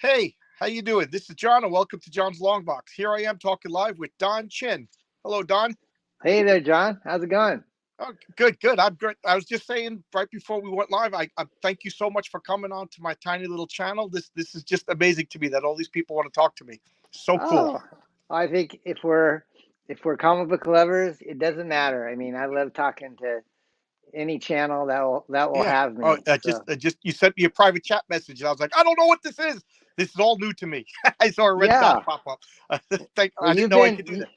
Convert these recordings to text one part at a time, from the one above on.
Hey, how you doing? This is John, and welcome to John's Long Box. Here I am talking live with Don Chin. Hello, Don. Hey there, John. How's it going? Oh, good, good. I'm good. I was just saying right before we went live, I thank you so much for coming on to my tiny little channel. This is just amazing to me that all these people want to talk to me. So cool. Oh, I think if we're comic book lovers, it doesn't matter. I mean, I love talking to any channel that will Yeah. have Oh, me. just So just you sent me a private chat message, and I was like, I don't know what this is. This is all new to me. I saw a red dot yeah. pop up. Well, I didn't know I could do that.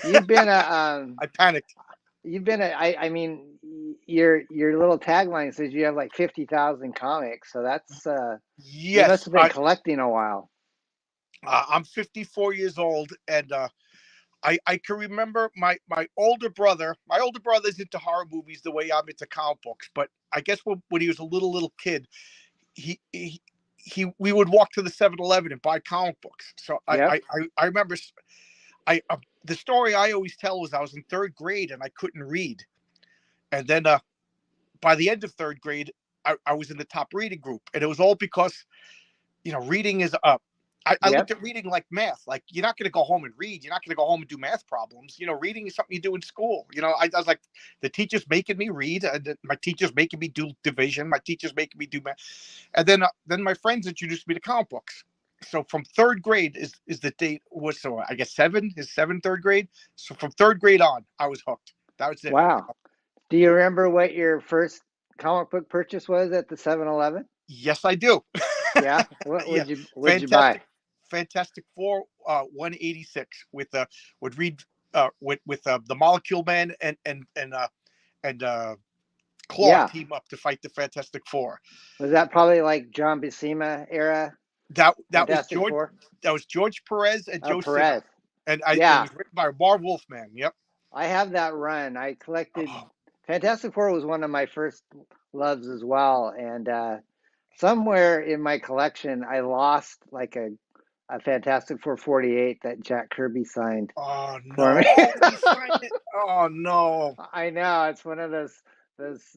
you've been a I panicked. I mean your little tagline says you have like 50,000 comics. So that's you must Yes, have been collecting a while. I'm 54 years old, and I can remember my older brother. My older brother's into horror movies the way I'm into comic books. But I guess when he was a little kid, he he, he we would walk to the 7-Eleven and buy comic books. So Yep. I remember the story I always tell was I was in third grade and I couldn't read, and then by the end of third grade, I was in the top reading group, and it was all because reading is I looked Yep. at reading like math. Like, you're not going to go home and read. You're not going to go home and do math problems. Reading is something you do in school. I was like, the teacher's making me read. And my teacher's making me do division. My teacher's making me do math. And then my friends introduced me to comic books. So from third grade is the date was so I guess seven third grade. So from third grade on, I was hooked. That was it. Wow. Do you remember what your first comic book purchase was at the 7-Eleven? Yes, I do. Yeah. What Yeah, would you buy? fantastic, Fantastic Four 186 would read with the Molecule Man and Claw Yeah. team up to fight the Fantastic Four. Was that probably like John Buscema era That was Fantastic George Four? Perez and Oh, Joe Sitter, Perez. and it Yeah. was written by Marv Wolfman. Yep. I have that run. I collected Oh, Fantastic Four was one of my first loves as well. And somewhere in my collection I lost like a Fantastic Four 48 that Jack Kirby signed oh for no! me. Oh, he signed it. Oh no! I know it's one of those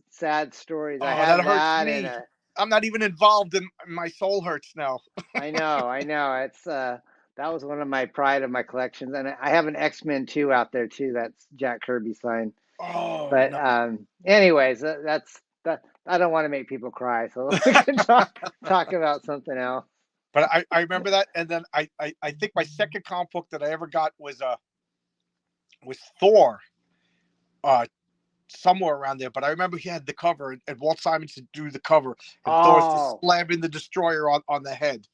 sad stories. I Oh, that have hurts that and me. I'm not even involved, and my soul hurts now. I know. It's that was one of my pride of my collections, and I have an X-Men 2 out there too. That's Jack Kirby signed. Oh But no! anyways, that's that. I don't want to make people cry, so we can talk about something else. But I remember that, and then I think my second comic book that I ever got was Thor, uh, somewhere around there. But I remember he had the cover, and Walt Simonson drew the cover, and Thor's just Oh, slamming the destroyer on the head,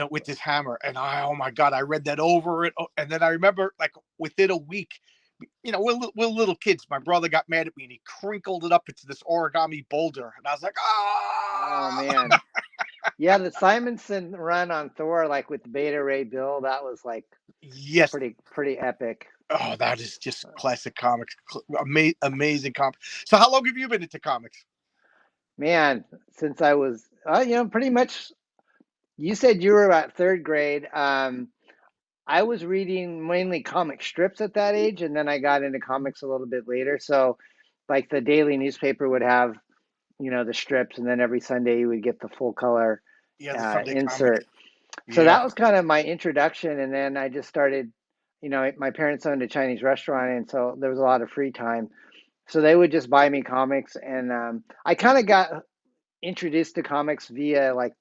with his hammer. And oh my god, I read that over it, and then I remember like within a week. We're little kids. My brother got mad at me and he crinkled it up into this origami boulder. And I was like, oh ah! man, yeah, the Simonson run on Thor, like with Beta Ray Bill, that was like Yes. pretty epic. Oh, that is just classic comics. Amazing comics. So, how long have you been into comics? Man, since I was, pretty much. You said you were about third grade. I was reading mainly comic strips at that age, and then I got into comics a little bit later. So, like the daily newspaper would have, the strips, and then every Sunday you would get the full color Yeah, the Sunday comic. insert. So Yeah. that was kind of my introduction, and then I just started. My parents owned a Chinese restaurant, and so there was a lot of free time. So they would just buy me comics, and I kind of got introduced to comics via like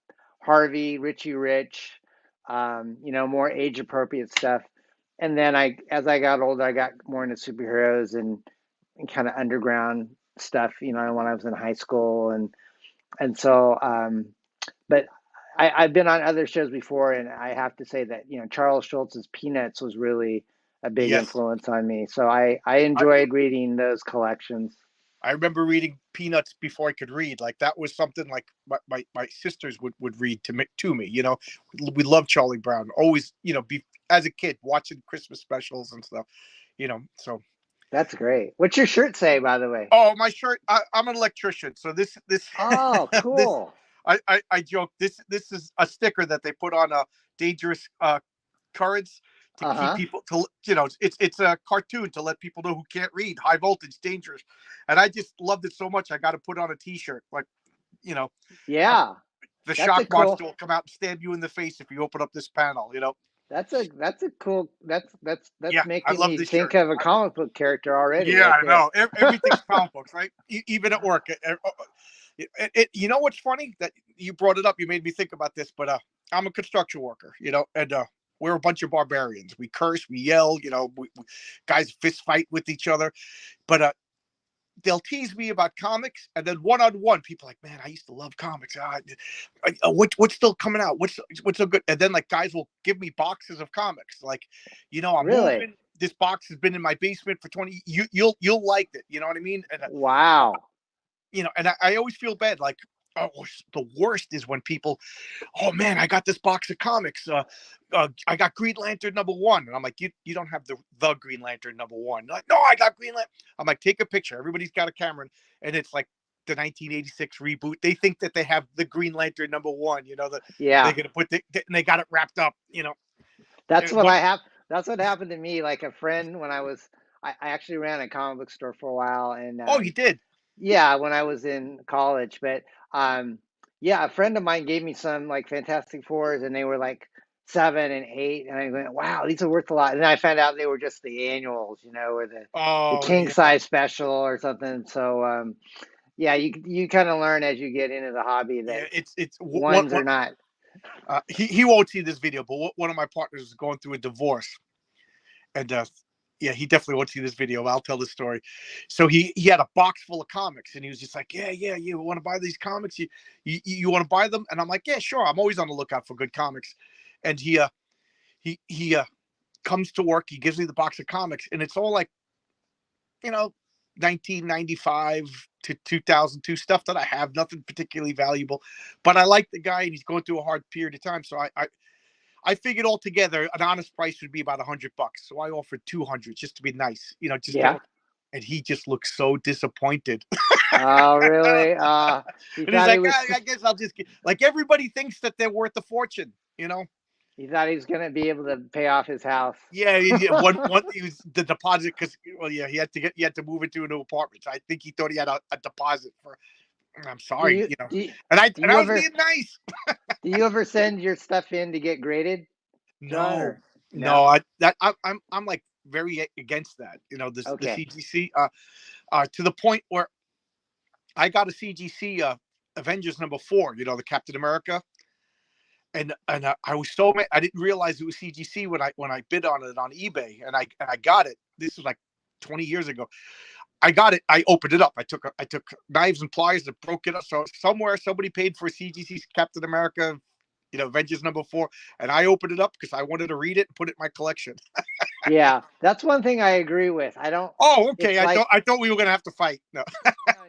Harvey, Richie Rich, more age appropriate stuff. And then as I got older, I got more into superheroes and kind of underground stuff, when I was in high school. And so, but I've been on other shows before, and I have to say that, Charles Schultz's Peanuts was really a big Yes. influence on me. So I I, enjoyed reading those collections. I remember reading Peanuts before I could read. Like, that was something like my sisters would read to me. We love Charlie Brown. Always, as a kid watching Christmas specials and stuff. So. That's great. What's your shirt say, by the way? Oh, my shirt. I'm an electrician, so this Oh, this cool. I joke. This is a sticker that they put on dangerous currents to keep Uh-huh. people to it's a cartoon to let people know who can't read. High voltage, dangerous, and I just loved it so much. I got to put on a T-shirt, like you know, uh, Yeah. the That's a shock cool. monster will come out and stab you in the face if you open up this panel. That's a cool. That's Yeah, I making love me this think shirt. of a comic book character already, Yeah, right I there. know. Everything's comic books, right? Even at work. You know what's funny that you brought it up? You made me think about this, but I'm a construction worker, and we're a bunch of barbarians. We curse, we yell, guys fist fight with each other. But they'll tease me about comics, and then one on one, people are like, man, I used to love comics. What's still coming out? What's so good? And then like guys will give me boxes of comics, like, I'm Really? moving. This box has been in my basement for 20. You'll like it. You know what I mean? And Wow. I always feel bad. Like, oh, the worst is when people, oh man, I got this box of comics. I got Green Lantern #1, and I'm like, you don't have the Green Lantern #1. They're like, no, I got Green Lantern. I'm like, take a picture. Everybody's got a camera, and it's like the 1986 reboot. They think that they have the Green Lantern #1. They're Yeah. gonna put and they got it wrapped up. That's And what what? I have. That's what happened to me. Like a friend when I actually ran a comic book store for a while, and Oh, you did. yeah, when I was in college. But um, yeah, a friend of mine gave me some like Fantastic Fours, and they were like 7 and 8, and I went, wow, these are worth a lot. And then I found out they were just the annuals, or the Oh king yeah, size special or something. So yeah, you kind of learn as you get into the hobby that yeah. It's ones are not. he won't see this video, but one of my partners is going through a divorce, and yeah, he definitely won't see this video. I'll tell the story. So he had a box full of comics, and he was just like, yeah, you want to buy these comics? You want to buy them? And I'm like, yeah, sure. I'm always on the lookout for good comics. And he comes to work. He gives me the box of comics, and it's all like, you know 1995 to 2002 stuff that I have, nothing particularly valuable, but I like the guy, and he's going through a hard period of time. So I figured altogether an honest price would be about $100. So I offered 200 just to be nice, Yeah. and he just looked so disappointed. Oh, really? He And he's thought he like, was. I guess I'll just get, like, everybody thinks that they're worth a fortune. He thought he was gonna be able to pay off his house. Yeah, one he was the deposit, because, well, yeah, he had to move into a new apartment. So I think he thought he had a deposit for. I'm Do sorry, you do you, do and you I was ever being nice. do you ever send your stuff in to get graded, John? No, Or no, no? I'm like very against that. The Okay. CGC, to the point where I got a CGC, Avengers #4. The Captain America, and I was so mad. I didn't realize it was CGC when I bid on it on eBay, and I got it. This was like 20 years ago. I got it. I opened it up. I took knives and pliers and broke it up. So somewhere somebody paid for CGC Captain America, Avengers #4, and I opened it up because I wanted to read it and put it in my collection. Yeah, that's one thing I agree with. I don't. Oh, okay. It's like I thought we were gonna have to fight. No.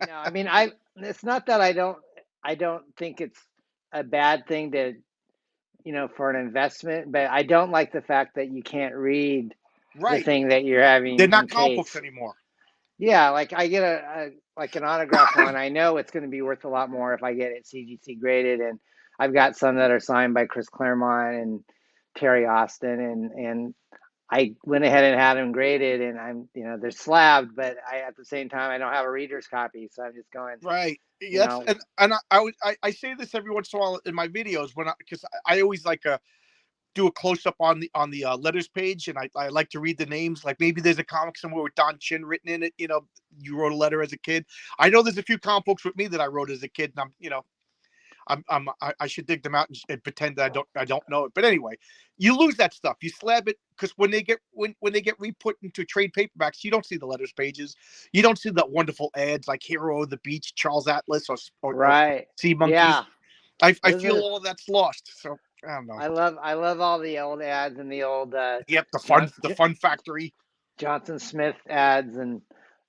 no. I mean, I. It's not that I don't. I don't think it's a bad thing to for an investment, but I don't like the fact that you can't read the Right. thing that you're They're having not comic books encased. anymore. Yeah, like I get like an autograph one. I know it's going to be worth a lot more if I get it CGC graded, and I've got some that are signed by Chris Claremont and Terry Austin, and I went ahead and had them graded, and I'm they're slabbed, but I at the same time I don't have a reader's copy, so I'm just going, Right. you Yes, know, and I say this every once in a while in my videos, because I always like do a close up on the letters page, and I like to read the names. Like, maybe there's a comic somewhere with Don Chin written in it. You wrote a letter as a kid. I know there's a few comic books with me that I wrote as a kid, and I should dig them out and pretend that I don't know it. But anyway, you lose that stuff. You slab it, because when they get re-put into trade paperbacks, you don't see the letters pages. You don't see the wonderful ads like Hero of the Beach, Charles Atlas, or right? Sea Monkeys. Yeah, I those feel are. all of that's lost. So I don't know. I love all the old ads and the old Yep, the fun John, the Fun Factory. Johnson Smith ads, and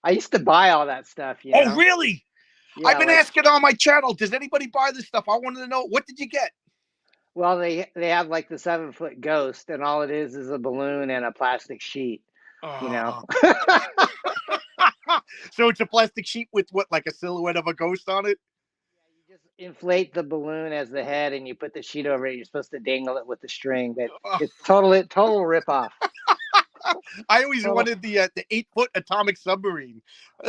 I used to buy all that stuff. Oh, really? I've Yeah, been like asking on my channel, does anybody buy this stuff? I wanted to know, what did you get? well, they have like the 7 foot ghost, and all it is a balloon and a plastic sheet. You know. Uh, so it's a plastic sheet with what, like a silhouette of a ghost on it? You just inflate the balloon as the head, and you put the sheet over it. You're supposed to dangle it with the string, but Uh, it's total rip off. I always Little, wanted the 8-foot atomic submarine.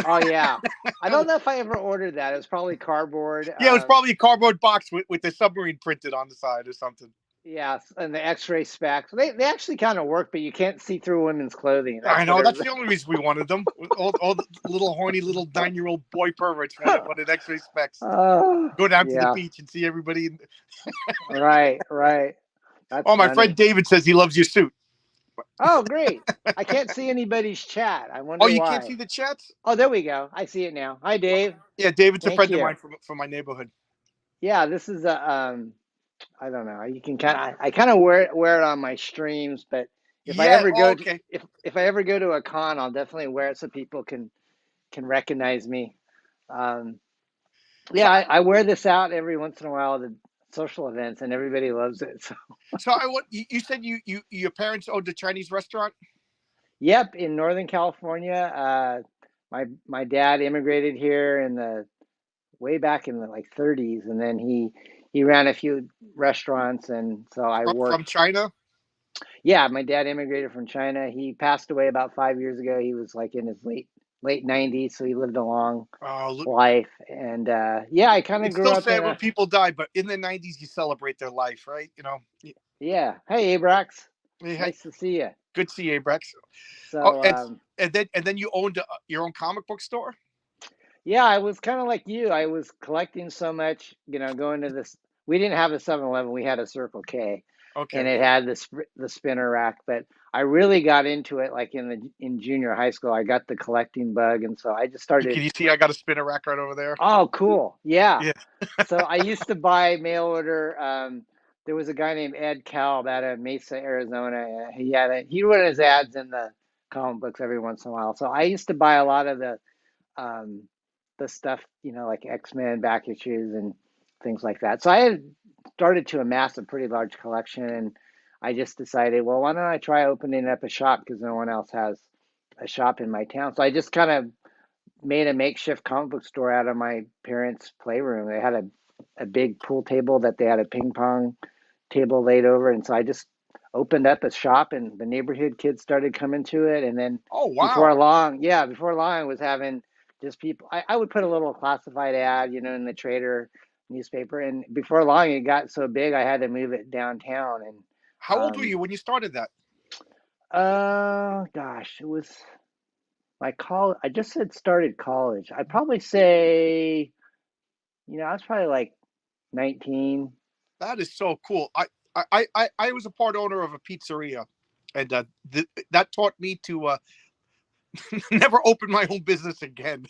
oh yeah. I don't know if I ever ordered that. It was probably cardboard. Yeah, it was probably a cardboard box with the submarine printed on the side or something. Yeah, and the X-ray specs. They actually kind of work, but you can't see through women's clothing. I That's what know. That's everybody. the only reason we wanted them. All the little horny little 9-year-old boy perverts wanted X-ray specs. Oh, Go down to the yeah. beach and see everybody. Right, right. That's Oh, my friend funny. David says he loves your suit. Oh, great. I can't see anybody's chat. I Oh, wonder you can't see why. the chats? Oh, there we go. I see it now. Hi, Dave. Yeah, David's a Thank friend of you. mine from my neighborhood. Yeah, this is a I don't know. You can I kind of wear it on my streams, but if I Yeah. ever Oh, go to okay. if I ever go to a con, I'll definitely wear it so people can recognize me. Um, So yeah, I wear this out every once in a while at social events, and everybody loves it. So, I what you said your parents owned a Chinese restaurant? yep, in Northern California, my dad immigrated here in the way back in the like 30s, and then he ran a few restaurants, and so I From worked. China? Yeah, my dad immigrated from China. He passed away about 5 years ago. He was like in his late 90s, so he lived a long Oh, life. And yeah, I kind of it's grew still up in sad when a people die, but in the 90s, you celebrate their life, right? yeah. Hey, Abrax, Hey, nice to see you. good to see you, Brex. Oh, So and then you owned your own comic book store? yeah, I was kind of like you. I was collecting so much, going to this. We didn't have a 7-Eleven. We had a Circle K, and Okay. it had the spinner rack. But I really got into it like in junior high school. I got the collecting bug, and so I just Can started. you see I got a spinner rack right over there? Oh, cool. Yeah. Yeah. So I used to buy mail order. There was a guy named Ed Kalb out of Mesa, Arizona. He would his ads in the comic books every once in a while. So I used to buy a lot of um, the stuff, like X-Men back issues and things like that. So I had started to amass a pretty large collection, and I just decided, well, why don't I try opening up a shop because no one else has a shop in my town. So I just kind of made a makeshift comic book store out of my parents' playroom. They had a big pool table that they had a ping pong table laid over, and so I just opened up a shop, and the neighborhood kids started coming to it. And then Oh, wow. before long, I was having just people. I would put a little classified ad, in the Trader newspaper, and before long, it got so big I had to move it downtown. And How old were you when you started that? gosh, it was my college. I just had started college. I'd probably say, I was probably like 19. That is so cool. I was a part owner of a pizzeria, and that taught me to never open my own business again.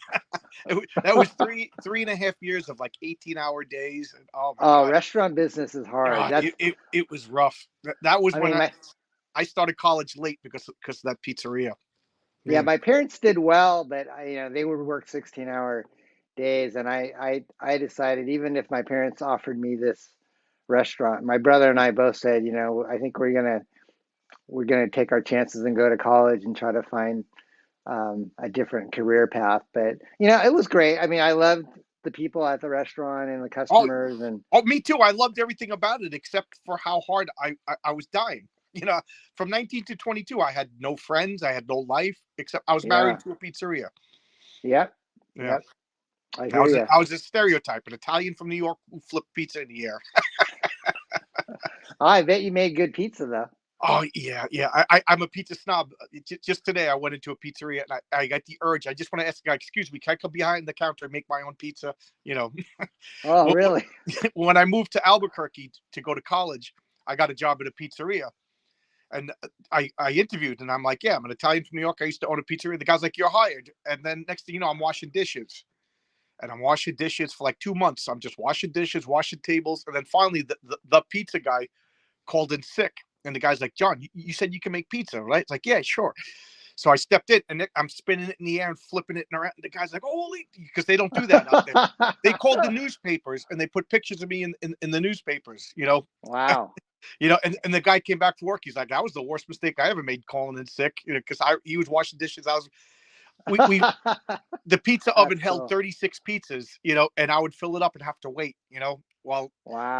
That was 3.5 years of like 18-hour days, and oh my Oh, god, restaurant business is hard. it was rough. That was I when mean, I started college late because of that pizzeria. yeah, Man, my parents did well, but they would work 16-hour days, and I decided even if my parents offered me this restaurant, my brother and I both said, I think we're gonna take our chances and go to college and try to find a different career path. But it was great. I mean, I loved the people at the restaurant and the oh, customers, and me too. I loved everything about it except for how hard I was dying. From 19 to 22, I had no friends. I had no life except I was yeah, married to a pizzeria. yep, Yeah. yep. I I hear was you. I was a stereotype, an Italian from New York who flipped pizza in the air. Oh, I bet you made good pizza though. Oh yeah, yeah. I'm a pizza snob. Just today, I went into a pizzeria and I got the urge. I just want to ask the guy, "Excuse me, can I come behind the counter and make my own pizza?" You know, Oh, really? when I moved to Albuquerque to go to college, I got a job at a pizzeria, and I interviewed, and I'm like, "Yeah, I'm an Italian from New York. I used to own a pizzeria." The guy's like, "You're hired." And then next thing you know, I'm washing dishes. And I'm washing dishes for like 2 months. I'm just washing dishes, washing tables. And then finally, the pizza guy called in sick. And the guy's like, "John, you said you can make pizza, right?" It's like, "Yeah, sure." So I stepped in and I'm spinning it in the air and flipping it around. And the guy's like, "Holy," because they don't do that out there. They called the newspapers and they put pictures of me in the newspapers. Wow. And the guy came back to work. He's like, "That was the worst mistake I ever made calling in sick," because he was washing dishes. We the pizza oven That's held cool. 36 pizzas, and I would fill it up and have to wait, while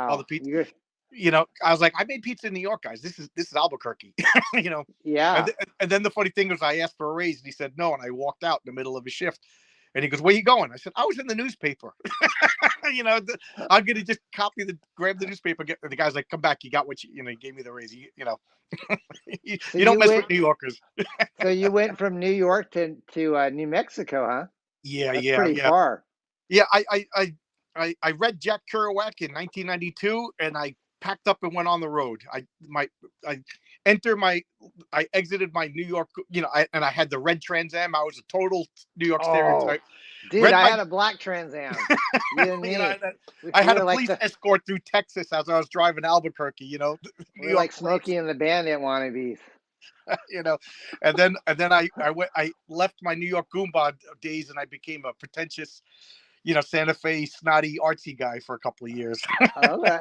the Wow. pizza. I was like, I made pizza in New York, guys. This is Albuquerque. you know, and, Yeah. th- and then the funny thing was, I asked for a raise, and he said no, and I walked out in the middle of his shift. And he goes, "Where you going?" I said, "I was in the newspaper." I'm gonna just grab the newspaper. The guy's like, "Come back, you got what he gave me the raise." You, So you don't you mess went with New Yorkers. so you went from New York to New Mexico, huh? Yeah, That's yeah, pretty yeah, far. yeah. I read Jack Kerouac in 1992, and I packed up and went on the road. I entered my I exited my New York, and I had the red Trans Am. I was a total New York Oh, stereotype. dude, Read I my had a black Trans Am. You and you know, me. I We had a were like police escort through Texas as I was driving Albuquerque. New York Smokey roads. and the Bandit wannabes. you know, and then I left my New York Goomba days, and I became a pretentious, Santa Fe snotty artsy guy for a couple of years. Okay.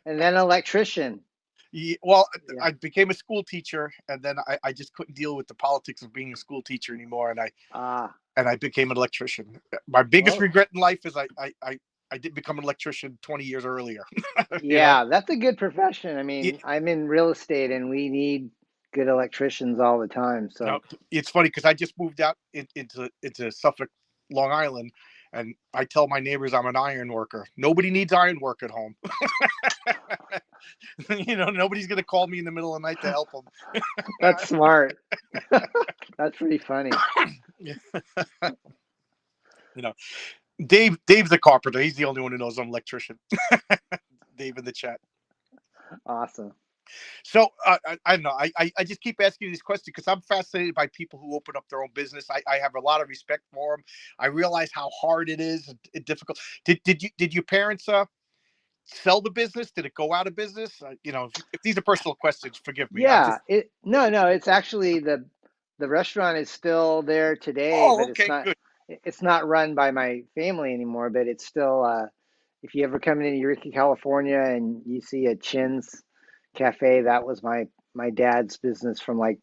And then electrician. Well, Yeah. I became a school teacher, and then I just couldn't deal with the politics of being a school teacher anymore, Ah, and I became an electrician. My biggest well, regret in life is I didn't become an electrician 20 years earlier. you know, yeah, that's a good profession. I Yeah, mean, I'm in real estate and we need good electricians all the time. no, So, it's funny because I just moved out into Suffolk, Long Island, and I tell my neighbors I'm an iron worker. Nobody needs iron work at home. Nobody's gonna call me in the middle of the night to help them. that's smart. That's pretty funny. Yeah. you know, Dave's a carpenter. He's the only one who knows I'm an electrician. Dave in the chat. Awesome. So I don't know. I just keep asking you these questions because I'm fascinated by people who open up their own business. I have a lot of respect for them. I realize how hard it is and difficult. Did your parents sell the business? Did it go out of business? If these are personal questions, forgive me. I'm Yeah, just no, it's actually the restaurant is still there today, Oh, but okay, good. it's not run by my family anymore, but it's still if you ever come into Eureka, California and you see a Chin's Cafe, that was my dad's business from like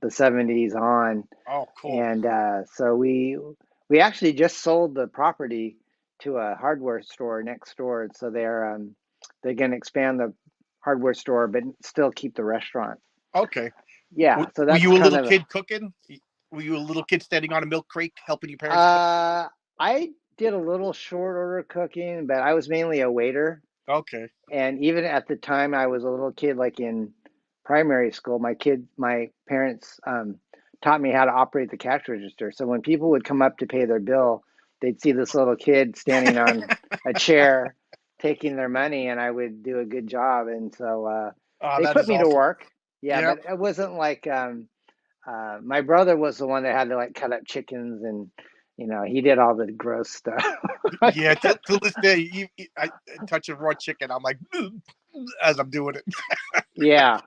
the 70s on. Oh, cool. And so we actually just sold the property to a hardware store next door. So they're going to expand the hardware store, but still keep the restaurant. Okay. Yeah, so Were that's you a kind little of kid cooking? Were you a little kid standing on a milk crate helping your parents cook? I did a little short order cooking, but I was mainly a waiter. Okay. And even at the time I was a little kid, like in primary school, my parents taught me how to operate the cash register. So when people would come up to pay their bill, they'd see this little kid standing on a chair taking their money, and I would do a good job. And so Oh, they that put is me to awesome. work. Yeah, Yeah. but it wasn't like my brother was the one that had to like cut up chickens, and he did all the gross stuff. Yeah. Till this day, I touch a raw chicken. I'm like, as I'm doing it. Yeah.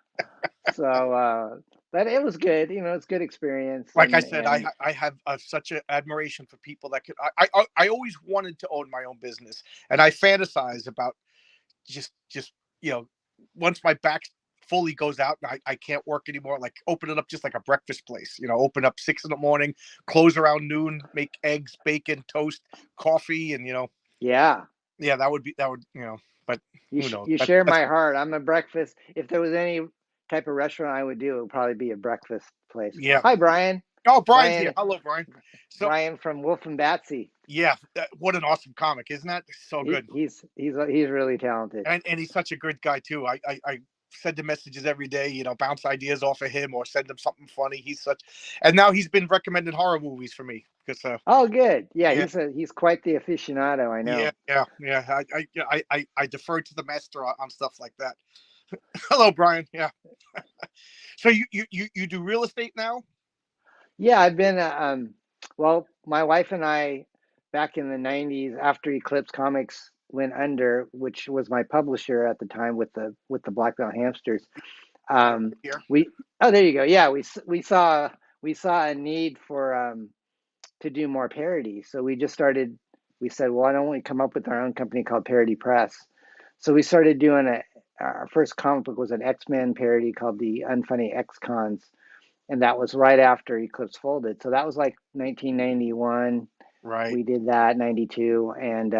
So, but it was good. It's good experience, Like I and said, I have such an admiration for people that could. I always wanted to own my own business, and I fantasize about just you know once my back fully goes out and I can't work anymore, like open it up just like a breakfast place. Open up 6 in the morning, close around noon, make eggs, bacon, toast, coffee, and yeah, yeah, that would but who knows? you That, share that's my heart. I'm a breakfast. If there was any type of restaurant I would do, it would probably be a breakfast place. Yeah. Hi, Brian. Oh, Brian's here. Brian, Hello, Brian. So Brian from Wolf and Batsy. yeah, what an awesome comic, isn't that? So He, good. he's really talented. And he's such a good guy too. I send him messages every day, bounce ideas off of him or send him something funny. And now he's been recommending horror movies for me because Oh, good. Yeah, yeah, he's quite the aficionado. I yeah, know. yeah, yeah. I defer to the master on stuff like that. Hello, Brian. Yeah. So you do real estate now? Yeah, I've been. Well, my wife and I, back in the '90s, after Eclipse Comics went under, which was my publisher at the time with the Blackbelt Hamsters. Yeah, Um, here. we oh, there you go. Yeah, we saw a need for to do more parody, so we just started. We said, well, why don't we come up with our own company called Parody Press? So we started doing it. Our first comic book was an X-Men parody called the Unfunny X-Cons, and that was right after Eclipse folded. So that was like 1991. Right. We did that 92, and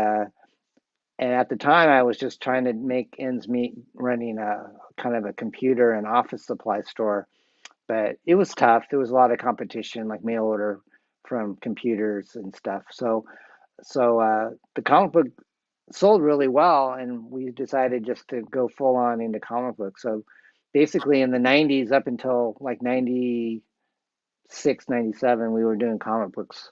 And at the time, I was just trying to make ends meet running a kind of a computer and office supply store. But it was tough. There was a lot of competition, like mail order from computers and stuff. So the comic book sold really well, and we decided just to go full on into comic books. So basically, in the 90s up until like 96, 97, we were doing comic books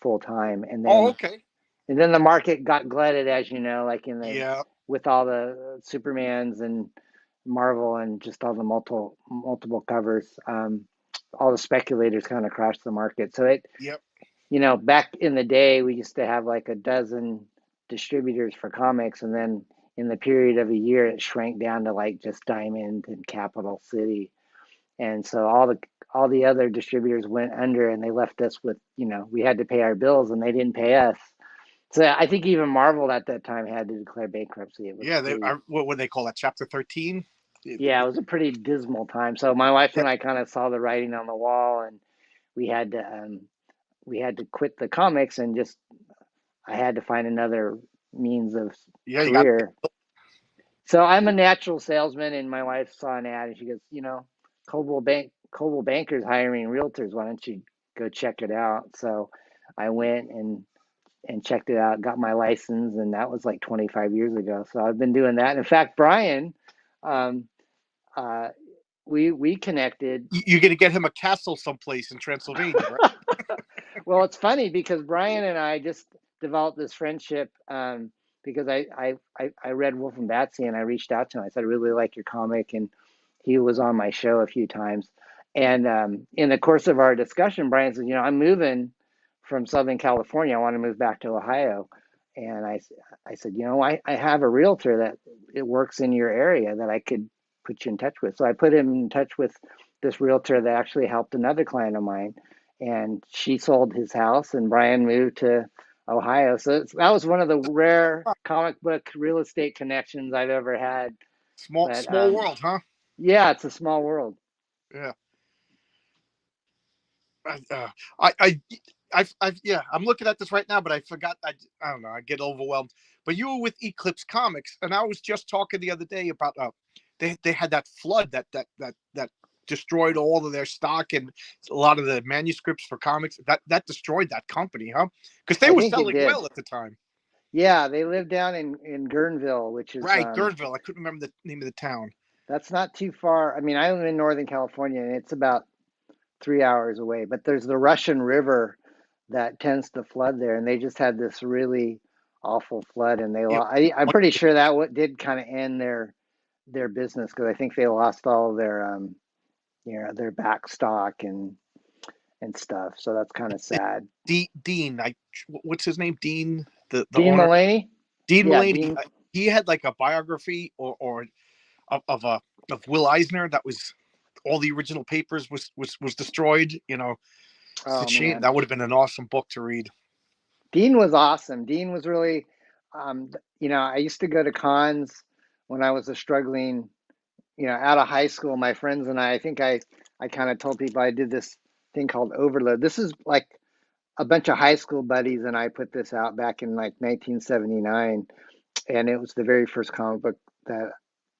full time. Oh, okay. And then the market got glutted, as you know, like in the Yeah. with all the Supermans and Marvel and just all the multiple covers. All the speculators kind of crashed the market. So it, Yep. back in the day, we used to have like a dozen distributors for comics, and then in the period of a year, it shrank down to like just Diamond and Capital City, and so all the other distributors went under, and they left us with, we had to pay our bills, and they didn't pay us. So I think even Marvel at that time had to declare bankruptcy. It was Yeah. pretty, What would they call that? Chapter 13. yeah, it was a pretty dismal time. So my wife Yeah. and I kind of saw the writing on the wall, and we had to um, we had to quit the comics, and just I had to find another means of Yeah. You got. career. So I'm a natural salesman, and my wife saw an ad, and she goes, Coldwell Banker's hiring realtors. Why don't you go check it out? So I went and checked it out, got my license, and that was like 25 years ago. So I've been doing that. In fact, Brian, um, uh, we connected. You're gonna get him a castle someplace in Transylvania, right? Well, it's funny because Brian and I just developed this friendship, because I read Wolf and Batsy, and I reached out to him. I said, I really like your comic, and he was on my show a few times. And in the course of our discussion, Brian said, I'm moving from Southern California. I want to move back to Ohio. And I said, I have a realtor that it works in your area that I could put you in touch with. So I put him in touch with this realtor that actually helped another client of mine, and she sold his house, and Brian moved to Ohio. So that was one of the rare comic book real estate connections I've ever had. But Small world, huh? yeah, it's a small world. Yeah. I, uh, yeah. I'm looking at this right now, but I forgot. I don't know. I get overwhelmed. But you were with Eclipse Comics, and I was just talking the other day about they had that flood that destroyed all of their stock and a lot of the manuscripts for comics. That destroyed that company, huh? Because they I were think it selling did. well at the time. Yeah, they live down in Guerneville, which is Right, Guerneville. I couldn't remember the name of the town. that's not too far. I mean, I live in Northern California, and it's about 3 hours away. But there's the Russian River that tends to flood there, and they just had this really awful flood, and Yeah. I'm pretty sure that what did kind of end their business, because I think they lost all of their back stock and stuff. So that's kind of sad. Dean, what's his name? Dean, the Dean owner. Mullaney, Dean yeah, Mulaney. Dean. He had like a biography or of Will Eisner that was all the original papers was destroyed. It's a Oh shame. man, That would have been an awesome book to read. Dean was awesome. Dean was really, I used to go to cons when I was a struggling, out of high school. My friends and I think I kind of told people I did this thing called Overload. This is like a bunch of high school buddies and I put this out back in like 1979, and it was the very first comic book that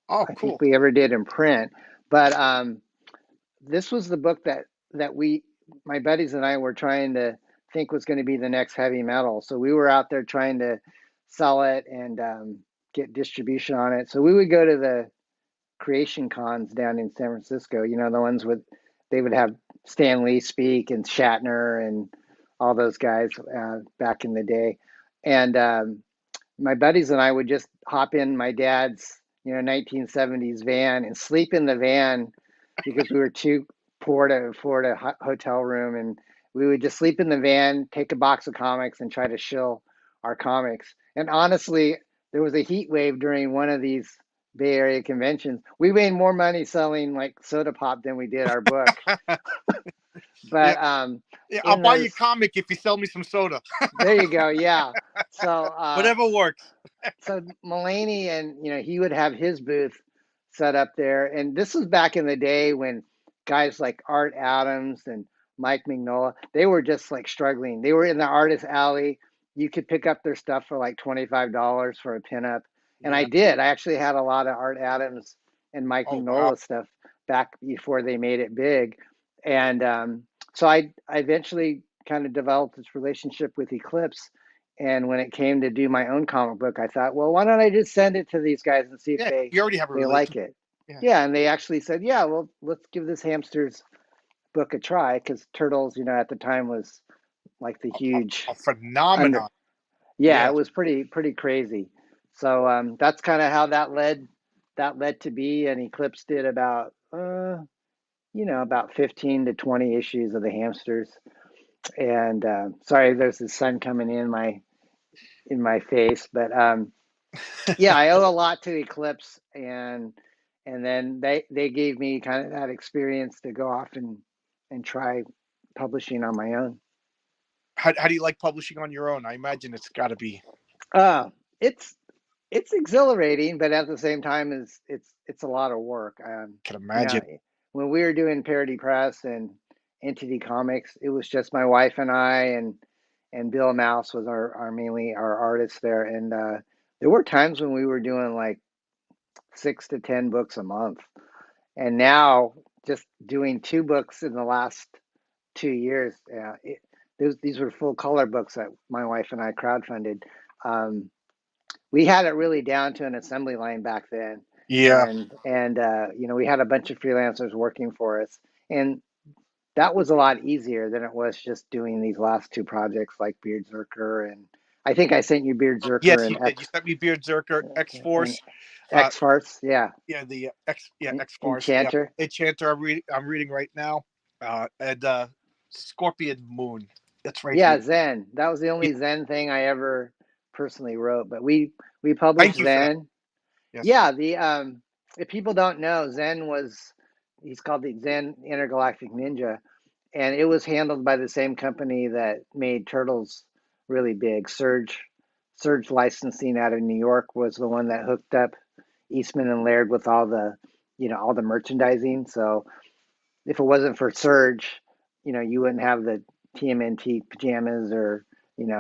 Oh, I think cool. we ever did in print. But this was the book that my buddies and I were trying to think was going to be the next heavy metal. So we were out there trying to sell it and get distribution on it. So we would go to the creation cons down in San Francisco. The ones they would have Stan Lee speak and Shatner and all those guys back in the day. And my buddies and I would just hop in my dad's 1970s van and sleep in the van because we were too poor to afford a hotel room, and we would just sleep in the van, take a box of comics, and try to shill our comics. And honestly, there was a heat wave during one of these Bay Area conventions. We made more money selling like soda pop than we did our book. Yeah, But yeah. I'll in buy you a those, comic if you sell me some soda. there you go. Yeah. So Whatever works. so Mulaney, and he would have his booth set up there, and this was back in the day when guys like Art Adams and Mike Mignola, they were just like struggling. They were in the artist alley, you could pick up their stuff for like $25 for a pinup. And I Yeah. did. I actually had a lot of Art Adams and Mike Oh wow. Mignola stuff back before they made it big. And so I eventually kind of developed this relationship with Eclipse. And when it came to do my own comic book, I thought, well, why don't I just send it to these guys and see if Yeah, you already have a they like relationship. it? Yeah. Yeah, and they actually said, yeah, well, let's give this Hamsters book a try, because Turtles, at the time was like the huge A phenomenon. under. Yeah, Yeah. it was pretty crazy. So that's kind of how that led to be. And Eclipse did about 15 to 20 issues of the Hamsters. And sorry, there's the sun coming in my face, but yeah, I owe a lot to Eclipse, and then they gave me kind of that experience to go off and try publishing on my own. How do you like publishing on your own? I imagine it's got to be. Uh, it's it's exhilarating, but at the same time, it's a lot of work. Can You know, imagine. when we were doing Parody Press and Entity Comics, it was just my wife and I, and Bill Mouse was our mainly our artist there, and there were times when we were doing like 6 to 10 books a month, and now just doing 2 books in the last 2 years. These were full color books that my wife and I crowdfunded. Um, we had it really down to an assembly line back then, Yeah. and we had a bunch of freelancers working for us, and that was a lot easier than it was just doing these last 2 projects like Beard Zerker, and I think I sent you Beard Zerker Yes, you did. You sent me Beard Zerker, X and Force. Uh, X Farce, yeah, yeah, the X Farce. Yeah, Enchanter. Enchanter. I'm reading right now. And Scorpion Moon. That's right here. Yeah, Zen. That was the Yeah, only Zen thing I ever personally wrote, but we published thank you for that. Zen. Yes. Yeah, the if people don't know, he's called the Zen Intergalactic Ninja, and it was handled by the same company that made Turtles really big. Surge Licensing out of New York was the one that hooked up Eastman and Laird with all the merchandising. So if it wasn't for Surge, you wouldn't have the TMNT pajamas or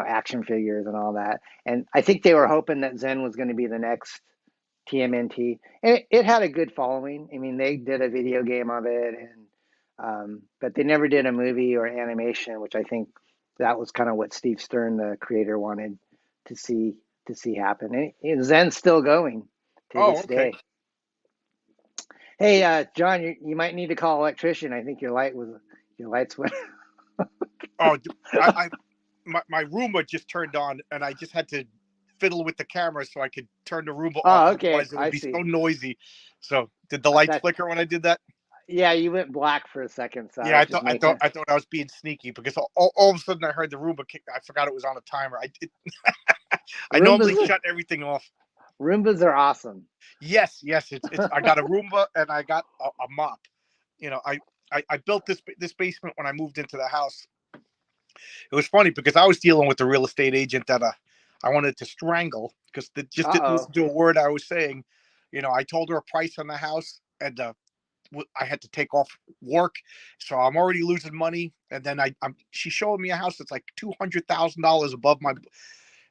action figures and all that. And I think they were hoping that Zen was going to be the next TMNT, and it had a good following. I mean, they did a video game of it, and but they never did a movie or animation, which I think that was kind of what Steve Stern, the creator, wanted to see happen. And Zen's still going to Oh, this okay. day. Hey, John, you might need to call an electrician. I think your lights went. Oh, I my Roomba just turned on, and I just had to fiddle with the camera so I could turn the Roomba off. Oh, okay, Otherwise, it would I be see. so noisy. So, did the I lights thought, flicker when I did that? yeah, you went black for a second, so I Yeah, was just making. I thought I was being sneaky because all of a sudden I heard the Roomba kick. I forgot it was on a timer. I normally Roombas, shut everything off. Roombas are awesome. Yes. It's. I got a Roomba and I got a mop. I built this basement when I moved into the house. It was funny because I was dealing with a real estate agent that I wanted to strangle because they just Uh didn't listen oh. to a word I was saying. I told her a price on the house, and I had to take off work, so I'm already losing money. And then she showed me a house that's like $200,000 above my,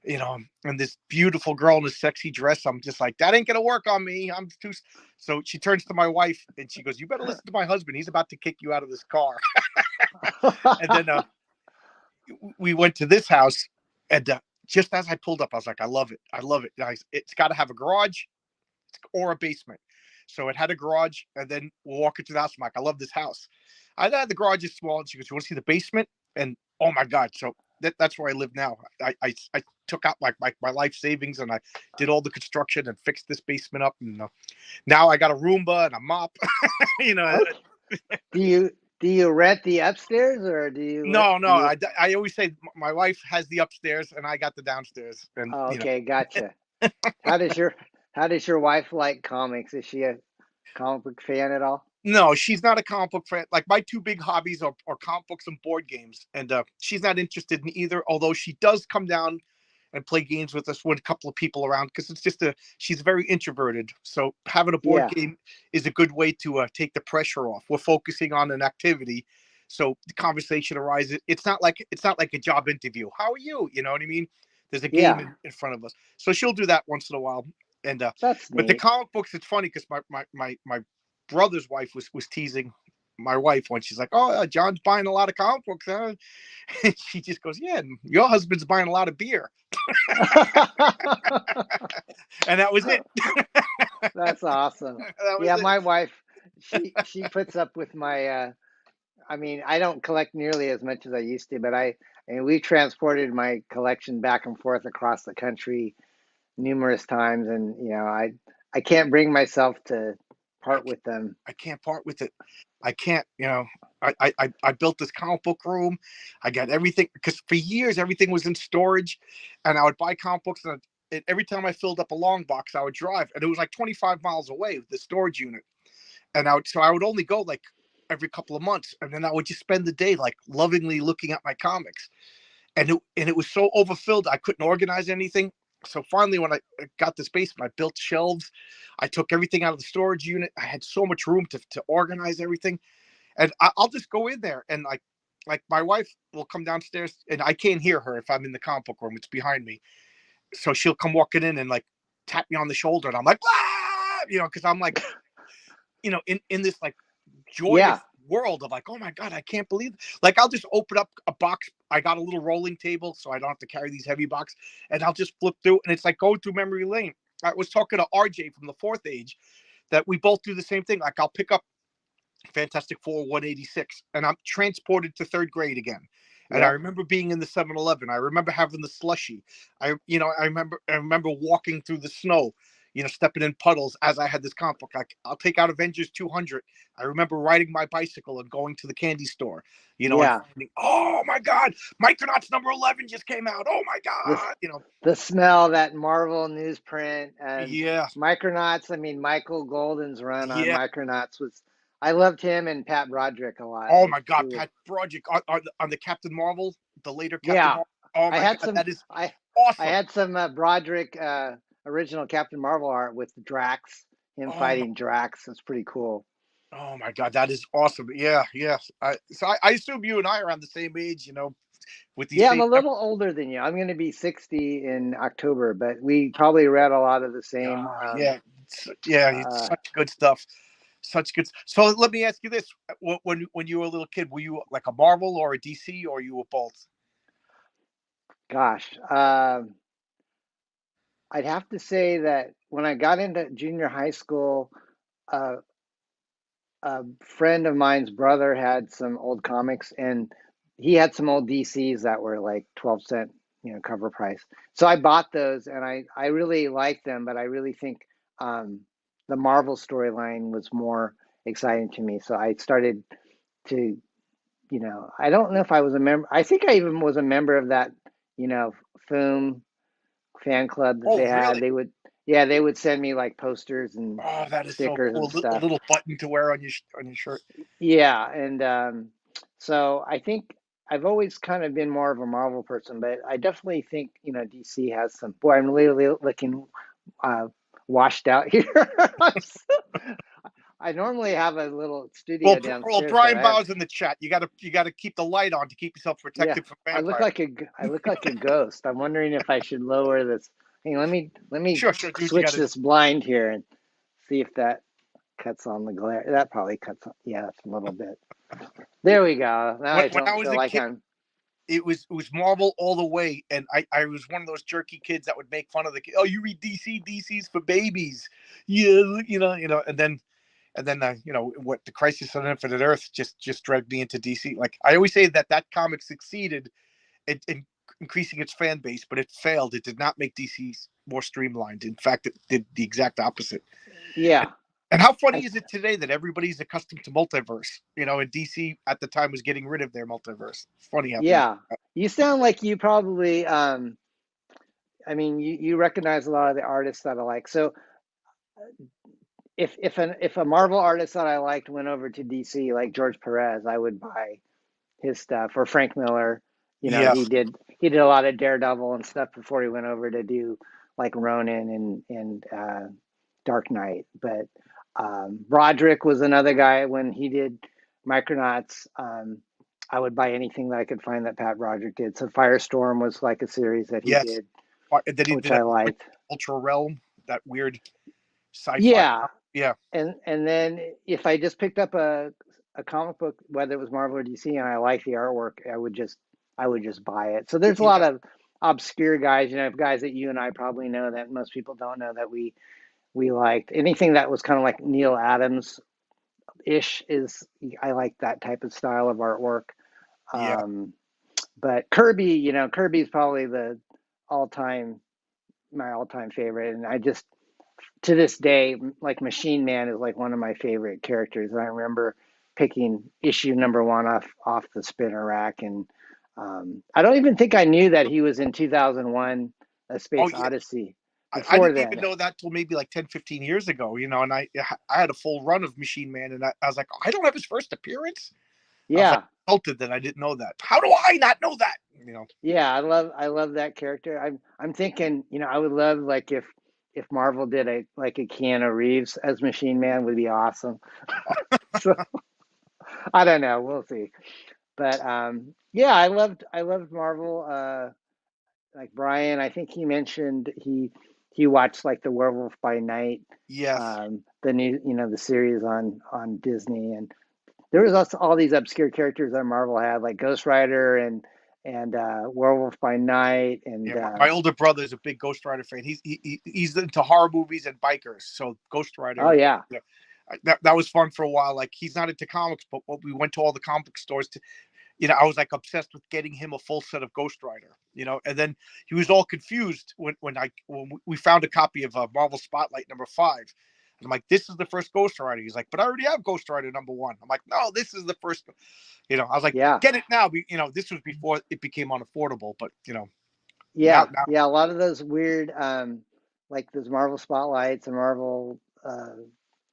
and this beautiful girl in a sexy dress. I'm just like, that ain't gonna work on me. I'm too. So she turns to my wife and she goes, "You better listen to my husband. He's about to kick you out of this car." And then we went to this house, and just as I pulled up, I was like, "I love it. I love it. Guys, it's got to have a garage or a basement." So it had a garage, and then we'll walk into the house. I'm like, "I love this house." I thought the garage is small, and she goes, "You want to see the basement?" And oh my god! So that's where I live now. I took out my life savings, and I did all the construction and fixed this basement up, and now I got a Roomba and a mop. you know, Okay. Do you rent the upstairs, or do you no, do you? I always say my wife has the upstairs and I got the downstairs, and Oh, okay, gotcha. How does your how does your wife like comics? Is she a comic book fan at all? no, she's not a comic book fan. Like my two big hobbies are comic books and board games, and she's not interested in either. Although she does come down and play games with us with a couple of people around because she's very introverted. So having a board Yeah, game is a good way to take the pressure off. We're focusing on an activity, so the conversation arises. It's not like a job interview. How are you? You know what I mean? There's a game Yeah, in front of us. So she'll do that once in a while. And that's but the neat. comic books, it's funny because my brother's wife was teasing my wife when she's like, "Oh, John's buying a lot of comic books," huh? And she just goes, "Yeah, and your husband's buying a lot of beer," and that was it. That's awesome. That was Yeah, it. my wife, she puts up with my I mean, I don't collect nearly as much as I used to, but and we transported my collection back and forth across the country numerous times, and I can't bring myself to I part with them. I can't part with it. I can't, I built this comic book room. I got everything because for years everything was in storage, and I would buy comic books and every time I filled up a long box, I would drive, and it was like 25 miles away the storage unit, and I would only go like every couple of months, and then I would just spend the day like lovingly looking at my comics, and it was so overfilled I couldn't organize anything. So finally, when I got this basement, I built shelves. I took everything out of the storage unit. I had so much room to organize everything, and I'll just go in there and like my wife will come downstairs, and I can't hear her if I'm in the comic book room. It's behind me, so she'll come walking in and like tap me on the shoulder, and I'm like, ah! Because I'm like, in this like joyous Yeah, world of like, oh my god, I can't believe it. Like I'll just open up a box. I got a little rolling table, so I don't have to carry these heavy boxes, and I'll just flip through, and it's like going through memory lane. I was talking to RJ from the fourth age that we both do the same thing. Like I'll pick up Fantastic Four 186, and I'm transported to third grade again. And I yep. remember being in the 7-Eleven. I remember having the slushy. I remember walking through the snow, stepping in puddles as I had this comic book. Like I'll take out Avengers 200. I remember riding my bicycle and going to the candy store, and Yeah. finding, oh my God, Micronauts number 11 just came out. Oh my The God. the smell, that Marvel newsprint and Yeah, Micronauts. I mean, Michael Golden's run on yeah. Micronauts was. I loved him and Pat Broderick a lot. Oh Those my God, two were. Pat Broderick on the Captain Marvel, the later Captain Yeah, Marvel. Oh I my had God, some. that is I awesome. had some Broderick original Captain Marvel art with Drax, him Oh my, fighting Drax. It's pretty cool. oh my God, that is awesome. Yeah, yeah. So I assume you and I are around the same age, with these Yeah, I'm same. a little older than you. I'm going to be 60 in October, but we probably read a lot of the same. Yeah, yeah. It's Uh, such good stuff. Such good. So let me ask you this: when you were a little kid, were you like a Marvel or a DC, or you were both? gosh, I'd have to say that when I got into junior high school, uh, a friend of mine's brother had some old comics, and he had some old DCs that were like 12 cent, cover price. So I bought those, and I really liked them, but I really think um, the Marvel storyline was more exciting to me. So I started to, I don't know if I was a member. I think I even was a member of that, you know, Foom fan club that Oh, they had. really? Yeah, they would send me like posters and Oh, that is so stickers cool. and A stuff. little button to wear on your shirt. Yeah, and so I think I've always kind of been more of a Marvel person, but I definitely think DC has some. Boy, I'm really looking uh, washed out here. I normally have a little studio Well, downstairs, but Brian I have. Bauer's in the chat. You got to keep the light on to keep yourself Yeah, protected from vampires. I look like a ghost. I'm wondering if I should lower this. Hey, let me Sure, sure. Do what you got switch to do. this blind here and see if that cuts on the glare. That probably cuts on. Yeah, that's a little bit. There we go. Now I When I don't was feel a like kid, I'm. it was Marvel all the way, and I was one of those jerky kids that would make fun of the kid. Oh, you read DC? DC's for babies. Yeah, and then what the Crisis on Infinite Earth just dragged me into DC. Like I always say that comic succeeded in increasing its fan base, but it failed. It did not make DC more streamlined. In fact, it did the exact opposite. Yeah, And how I funny is it today that everybody's accustomed to multiverse? And DC at the time was getting rid of their multiverse. It's funny how things. yeah. You sound like you probably. I mean, you recognize a lot of the artists that I like. So if a Marvel artist that I liked went over to DC, like George Perez, I would buy his stuff. Or Frank Miller. Yeah. He did a lot of Daredevil and stuff before he went over to do like Ronin and Dark Knight. But Broderick was another guy when he did Micronauts. I would buy anything that I could find that Pat Broderick did. So Firestorm was like a series that he Yes. did. And then he which did I that liked. Ultra Realm, that weird sci-fi. Yeah, Yeah, and then if I just picked up a comic book, whether it was Marvel or DC, and I liked the artwork, I would just buy it. So there's a lot yeah, of obscure guys, guys that you and I probably know that most people don't know that we liked. Anything that was kind of like Neil Adams ish is I like that type of style of artwork. yeah, Um, but Kirby, Kirby's probably the all time my all time favorite, and I just to this day, like Machine Man is like one of my favorite characters. And I remember picking issue number one off the spinner rack, and I don't even think I knew that he was in 2001: A oh Space yeah. Odyssey. I Before didn't even then, know that till maybe like 10, 15 years ago, and I had a full run of Machine Man, and I was like, I don't have his first appearance. I was like, yeah, insulted that I didn't know that. How do I not know that? yeah, I love that character. I'm thinking, I would love like if Marvel did a Keanu Reeves as Machine Man would be awesome. So I don't know, we'll see. But yeah, I loved Marvel. Like Brian, I think he mentioned he watched like the Werewolf by Night, Yes. the new the series on Disney, and there was also all these obscure characters that Marvel had, like Ghost Rider and Werewolf by Night, and Yeah, my older brother is a big Ghost Rider fan. He's into horror movies and bikers. So Ghost oh Rider, yeah, yeah, that was fun for a while. Like he's not into comics, but we went to all the comic stores to, I was like obsessed with getting him a full set of Ghost Rider. And then he was all confused when we found a copy of Marvel Spotlight #5. And I'm like, this is the first Ghost Rider. He's like, but I already have Ghost Rider #1. I'm like, no, this is the first. I was like, yeah, get it now. This was before it became unaffordable, but now, yeah, yeah. A lot of those weird, like those Marvel Spotlights and Marvel,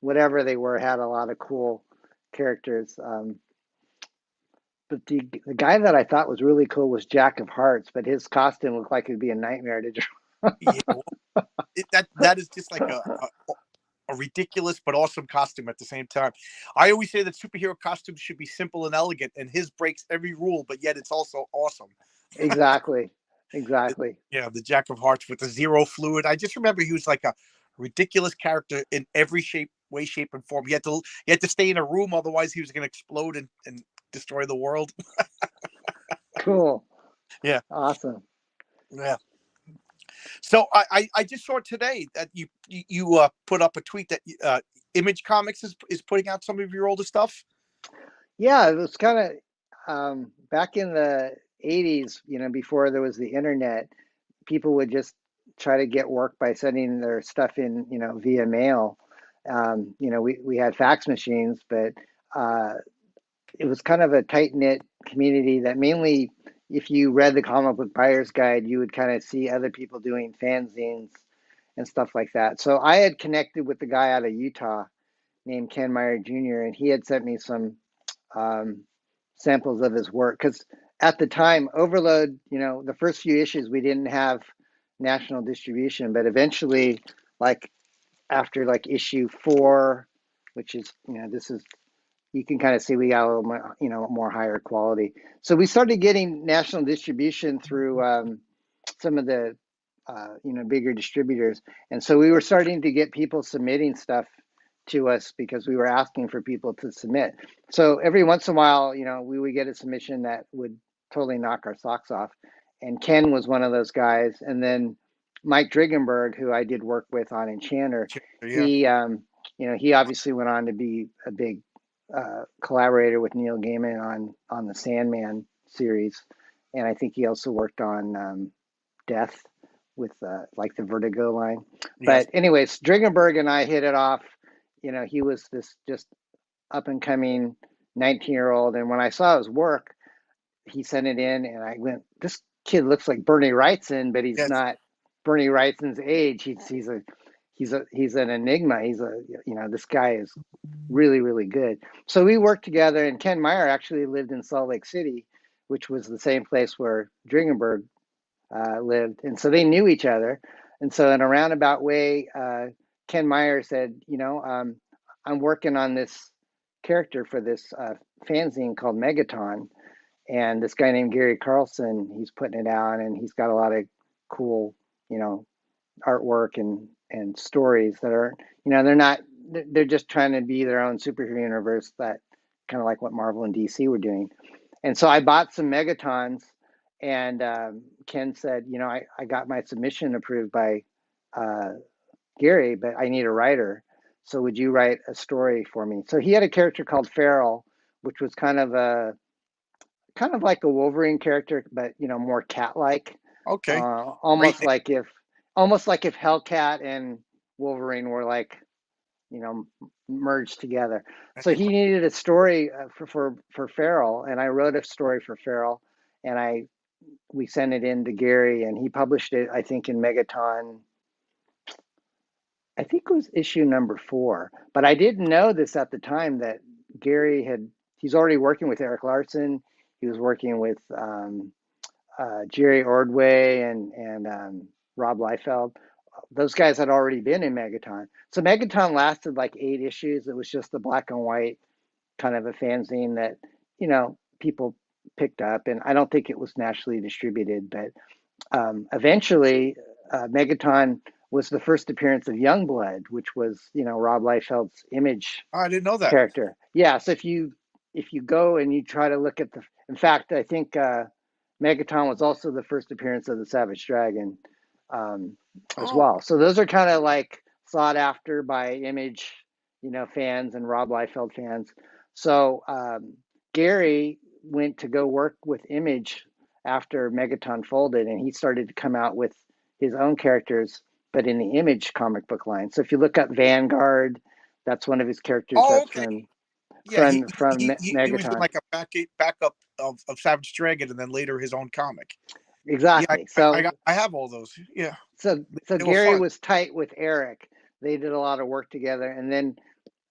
whatever they were, had a lot of cool characters. But the guy that I thought was really cool was Jack of Hearts, but his costume looked like it'd be a nightmare to draw. yeah, well, that is just like a ridiculous but awesome costume at the same time. I always say that superhero costumes should be simple and elegant, and his breaks every rule, but yet it's also awesome. Exactly, exactly. Yeah, the Jack of Hearts with the zero fluid. I just remember he was like a ridiculous character in every way, shape, and form. He had to stay in a room, otherwise he was going to explode and destroy the world. Cool, Yeah, awesome. yeah. So I just saw today that you put up a tweet that Image Comics is putting out some of your older stuff. Yeah, it was kind of back in the 80s, before there was the internet, people would just try to get work by sending their stuff in, via mail. We had fax machines, but uh, it was kind of a tight knit community that mainly, if you read the comic book buyer's guide, you would kind of see other people doing fanzines and stuff like that. So I had connected with the guy out of Utah named Ken Meyer Jr., and he had sent me some um, samples of his work because at the time, Overload, the first few issues we didn't have national distribution, but eventually, like after like issue 4, which is this is you can kind of see we got a little more, more higher quality. So we started getting national distribution through some of the bigger distributors, and so we were starting to get people submitting stuff to us because we were asking for people to submit. So every once in a while, we would get a submission that would totally knock our socks off, and Ken was one of those guys. And then Mike Drigenberg, who I did work with on Enchanter, Yeah, he obviously went on to be a big collaborator with Neil Gaiman on the Sandman series, and I think he also worked on Death with like the Vertigo line. yes, But anyways, Dringenberg and I hit it off. He was this just up and coming 19-year-old, and when I saw his work, he sent it in, and I went, "This kid looks like Bernie Wrightson, but he's yes, not Bernie Wrightson's age. He's an enigma. This guy is really really good." So we worked together, and Ken Meyer actually lived in Salt Lake City, which was the same place where Dringenberg lived, and so they knew each other. And so in a roundabout way, Ken Meyer said, I'm working on this character for this fanzine called Megaton, and this guy named Gary Carlson, he's putting it out, and he's got a lot of cool, you know, artwork and stories that are, you know, they're just trying to be their own superhero universe, that kind of like what Marvel and DC were doing. And so I bought some Megatons, and Ken said, you know, I got my submission approved by uh, Gary, but I need a writer. So would you write a story for me? So he had a character called Feral, which was kind of like a Wolverine character, but you know, more cat-like. Okay. Great Almost name. almost like if Hellcat and Wolverine were like, you know, merged together. So he needed a story for Feral, and I wrote a story for Feral, and we sent it in to Gary, and he published it, I think, in Megaton. I think it was issue number 4, but I didn't know this at the time, that he's already working with Eric Larson. He was working with Jerry Ordway and Rob Liefeld. Those guys had already been in Megaton. So Megaton lasted like 8 issues. It was just the black and white kind of a fanzine that, you know, people picked up. And I don't think it was nationally distributed, but eventually Megaton was the first appearance of Youngblood, which was, you know, Rob Liefeld's Image I didn't know that. character. Yeah. So if you go and you try to look at in fact, I think Megaton was also the first appearance of the Savage Dragon as Oh, well. So those are kind of like sought after by Image, you know, fans and Rob Liefeld fans. So Gary went to go work with Image after Megaton folded, and he started to come out with his own characters, but in the Image comic book line. So if you look up Vanguard, that's one of his characters. oh, That's okay. from Yeah, he was doing Megaton. like a backup of Savage Dragon, and then later his own comic. Yeah, Exactly. So I have all those. Yeah, so they were Gary fun. was tight with Eric. They did a lot of work together, and then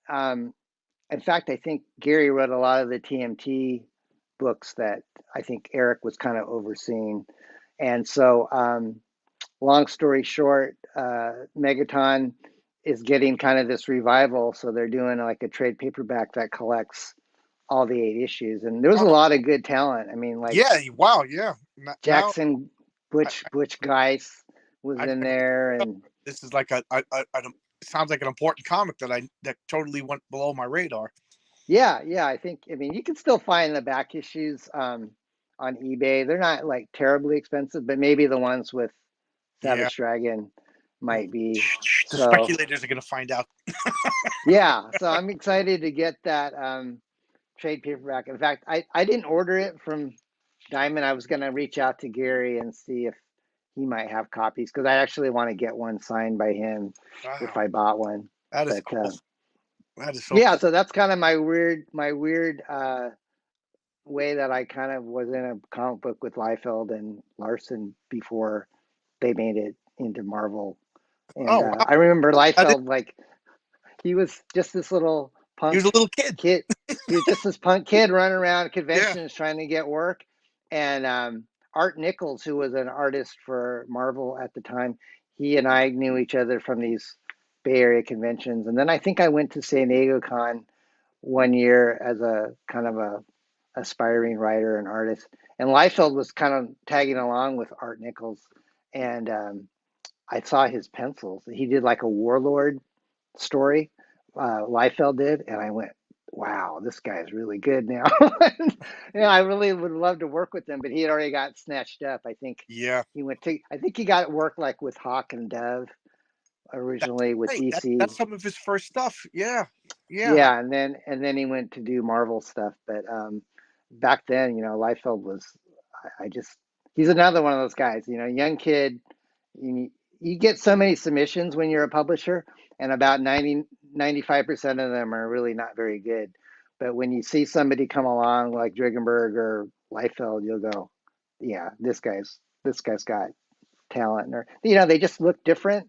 um, in fact, I think Gary wrote a lot of the TMT books that I think Eric was kind of overseeing. And so, long story short, Megaton is getting kind of this revival. So they're doing like a trade paperback that collects all the 8 issues. And there was a Oh, lot of good talent. I mean, like yeah. Wow. Yeah. Now Jackson I, Butch Geis was I've in never. there. And This is like sounds like an important comic that totally went below my radar. yeah, I mean, you can still find the back issues on eBay. They're not like terribly expensive, but maybe the ones with Yeah. Savage Dragon Well, might be. the So speculators are going to find out. yeah, so I'm excited to get that trade paperback. In fact, I didn't order it from Diamond. I was going to reach out to Gary and see if he might have copies, because I actually want to get one signed by him if Wow, I bought one. that is But cool. That is so yeah, cool. so that's kind of my weird way that I kind of was in a comic book with Liefeld and Larson before they made it into Marvel. And Oh wow, I remember that is, Liefeld, like, he was just this little he was punk a little kid. kid. He was just this punk kid running around Yeah. conventions trying to get work. And Art Nichols, who was an artist for Marvel at the time, he and I knew each other from these Bay Area conventions. And then I think I went to San Diego Con one year as a kind of a aspiring writer and artist. And Liefeld was kind of tagging along with Art Nichols. And I saw his pencils. He did like a Warlord story, Liefeld did. And I went, wow, this guy's really good now. You know, I really would love to work with him, but he had already got snatched up. Yeah. I think he got work like with Hawk and Dove That's originally with right. DC. That's some of his first stuff. Yeah. Yeah. Yeah, and then he went to do Marvel stuff. But back then, you know, Liefeld was, I just, he's another one of those guys. You know, young kid. You get so many submissions when you're a publisher, and about 95% of them are really not very good. But when you see somebody come along like Drigenberg or Liefeld, you'll go, yeah, this guy's got talent. Or, you know, they just look different,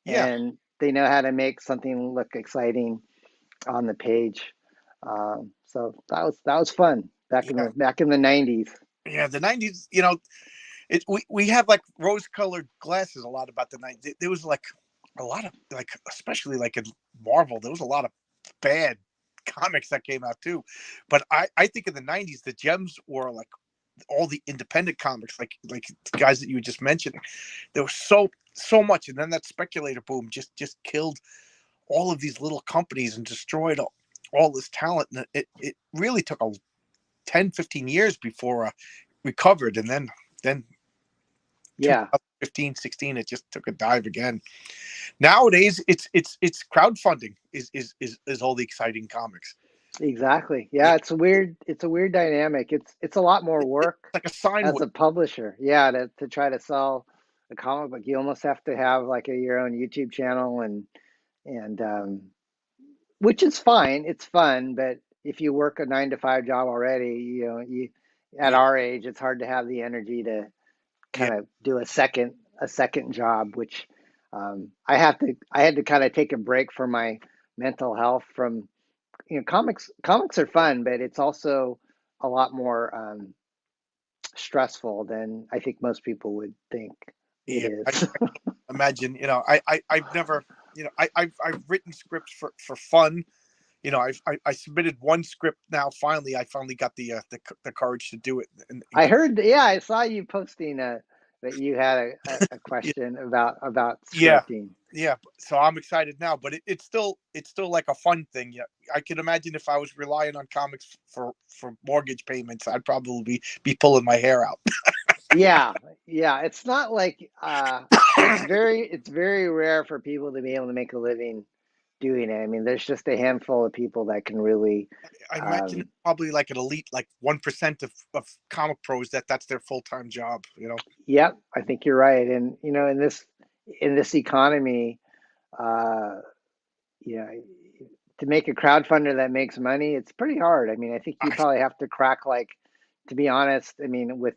Yeah. and they know how to make something look exciting on the page. So that was fun Yeah. back in the 90s. Yeah. The '90s. You know, we have like rose-colored glasses a lot about the '90s. There was like a lot of like, especially like in Marvel, there was a lot of bad comics that came out too. But I think in the '90s, the gems were like all the independent comics, like the guys that you were just mentioning. They were so much, and then that speculator boom just killed all of these little companies and destroyed all this talent. And it really took a 10, 15 years before recovered, and then Yeah, 2015, 16, it just took a dive again. Nowadays, it's crowdfunding is all the exciting comics. exactly. Yeah, Yeah, it's a weird dynamic. It's a lot more it's work like a sine as wave. a publisher. Yeah, to try to sell a comic book, you almost have to have like your own YouTube channel and which is fine. It's fun, but if you work a 9 to 5 job already, you at Yeah, our age, it's hard to have the energy to yeah, kind of do a second job, which I had to kind of take a break for my mental health from comics are fun, but it's also a lot more stressful than I think most people would think it yeah. I is. imagine. I've never. I've written scripts for fun. I submitted one script now. Finally, I finally got the courage to do it. And I heard, yeah, I saw you posting that you had a yeah, question about yeah, scripting. yeah. So I'm excited now, but it's still like a fun thing. Yeah, I can imagine if I was relying on comics for mortgage payments, I'd probably be pulling my hair out. Yeah, yeah. It's not like it's very rare for people to be able to make a living doing it. I mean, there's just a handful of people that can really I imagine um it's probably like an elite, like 1% of comic pros that's their full time job. yep, I think you're right. And in this economy, uh yeah, to make a crowdfunder that makes money, it's pretty hard. I mean, I think you I, probably have to crack like, to be honest, I mean, with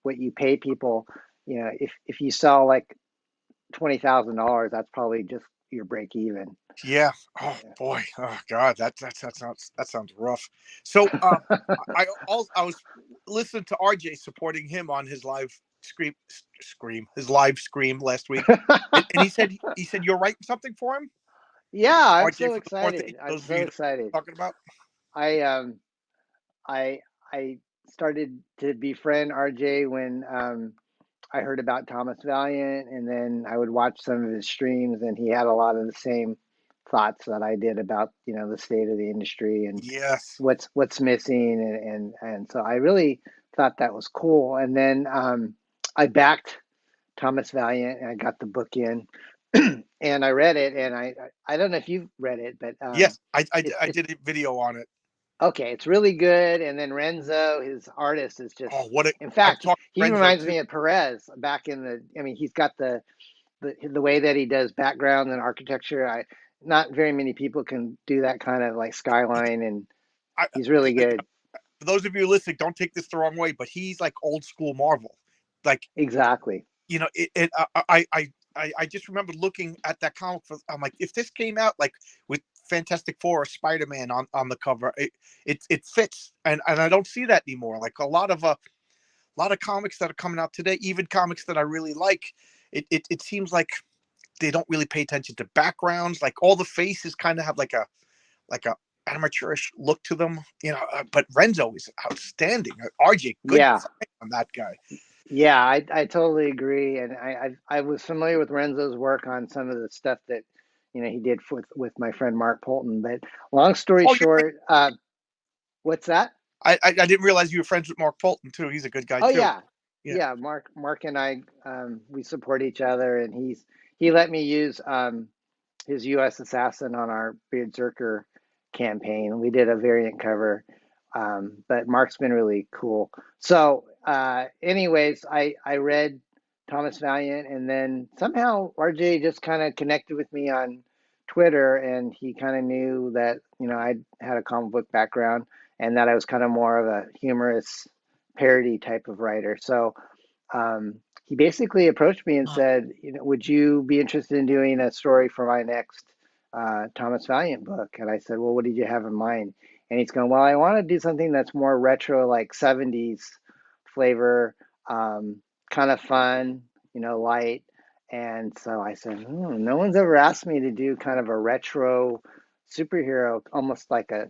what you pay people, if you sell like $20,000, that's probably just your break even. Yeah. Oh boy. Oh God. That sounds rough. So I was listening to RJ supporting him on his live his live scream last week, and he said you're writing something for him, Yeah, I'm RJ, so for the fourth excited. age. I'm Those of you so who know excited. what I'm talking about. I I I started to befriend RJ when I heard about Thomas Valiant, and then I would watch some of his streams, and he had a lot of the same thoughts that I did about the state of the industry and Yes. what's missing, and so I really thought that was cool. And then I backed Thomas Valiant, and I got the book in, and I read it, and I don't know if you've read it, but Yes. I, I it's I it's did a video on it. okay. It's really good. And then Renzo, his artist, is just, Oh, what a in I've fact, talked to he Renzo reminds too. me of Perez back in the. I mean, he's got the way that he does background and architecture. Not very many people can do that kind of like skyline, and I, he's really good. for those of you listening, don't take this the wrong way, but he's like old school Marvel. Like, Exactly. I just remember looking at that comic. I'm like, if this came out like with Fantastic Four or Spider Man on the cover, it fits, and I don't see that anymore. Like a lot of comics that are coming out today, even comics that I really like, it seems like they don't really pay attention to backgrounds. Like all the faces kind of have like a amateurish look to them, but Renzo is outstanding. RJ, good Yeah. on that guy. Yeah, I totally agree, and I was familiar with Renzo's work on some of the stuff that he did with my friend Mark Polton. But long story Oh, short, what's that? I didn't realize you were friends with Mark Polton too. He's a good guy Oh too. yeah, Yeah. yeah. Mark and I we support each other, and he let me use his U.S. Assassin on our Beard Zerker campaign. We did a variant cover, but Mark's been really cool. So, anyways, I read Thomas Valiant, and then somehow RJ just kind of connected with me on Twitter, and he kind of knew that I had a comic book background, and that I was kind of more of a humorous parody type of writer. So he basically approached me and said, would you be interested in doing a story for my next Thomas Valiant book? And I said, well, what did you have in mind? And he's going, well, I want to do something that's more retro, like 70s flavor, kind of fun, light. And so I said, no one's ever asked me to do kind of a retro superhero, almost like a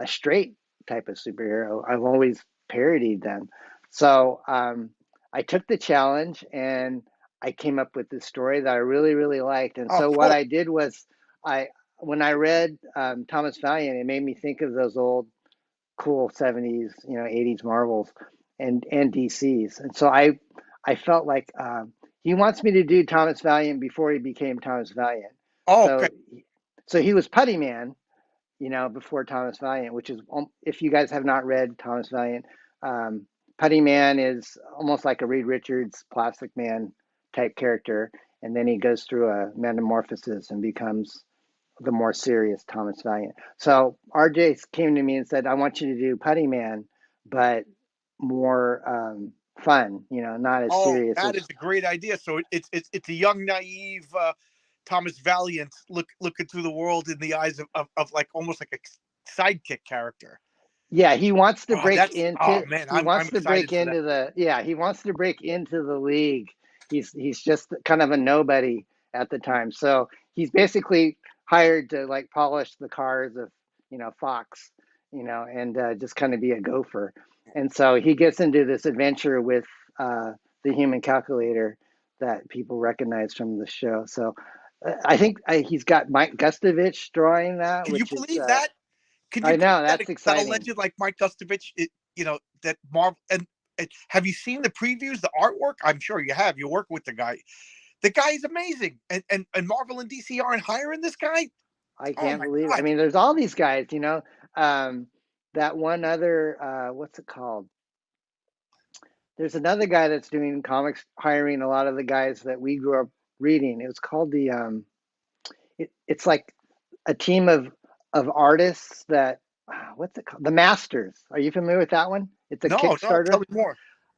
straight type of superhero. I've always parodied them. So I took the challenge, and I came up with this story that I really, really liked. And Oh, so what cool. I did was I when I read Thomas Valiant, it made me think of those old cool 70s, 80s Marvels and DCs. And so I felt like he wants me to do Thomas Valiant before he became Thomas Valiant. Oh, okay. So so he was Putty Man, before Thomas Valiant, which is, if you guys have not read Thomas Valiant, Putty Man is almost like a Reed Richards Plastic Man type character. And then he goes through a metamorphosis and becomes the more serious Thomas Valiant. So RJ came to me and said, I want you to do Putty Man, but more fun, not as Oh, serious that as. is a great idea. So it's a young, naive Thomas Valiant looking through the world in the eyes of like almost like a sidekick character. Yeah, he wants to Oh, break that's oh into man, he I'm wants to break excited for that. into the yeah, he wants to break into the league. He's just kind of a nobody at the time. So he's basically hired to like polish the cars of, Fox, and just kind of be a gopher. And so he gets into this adventure with the human calculator that people recognize from the show. So I think he's got Mike Gustovich drawing that, Can you which is believe that? Can you I believe know that that's that a exciting. legend like Mike Gustovich, that Marvel and have you seen the previews, the artwork? I'm sure you have. You work with the guy. The guy is amazing, and Marvel and DC aren't hiring this guy. I Oh can't my believe it. I god! mean, there's all these guys, that one other, what's it called? There's another guy that's doing comics, hiring a lot of the guys that we grew up reading. It was called it's like a team of artists that, what's it called? The Masters. Are you familiar with that one? It's a No, no. Kickstarter. Tell me more.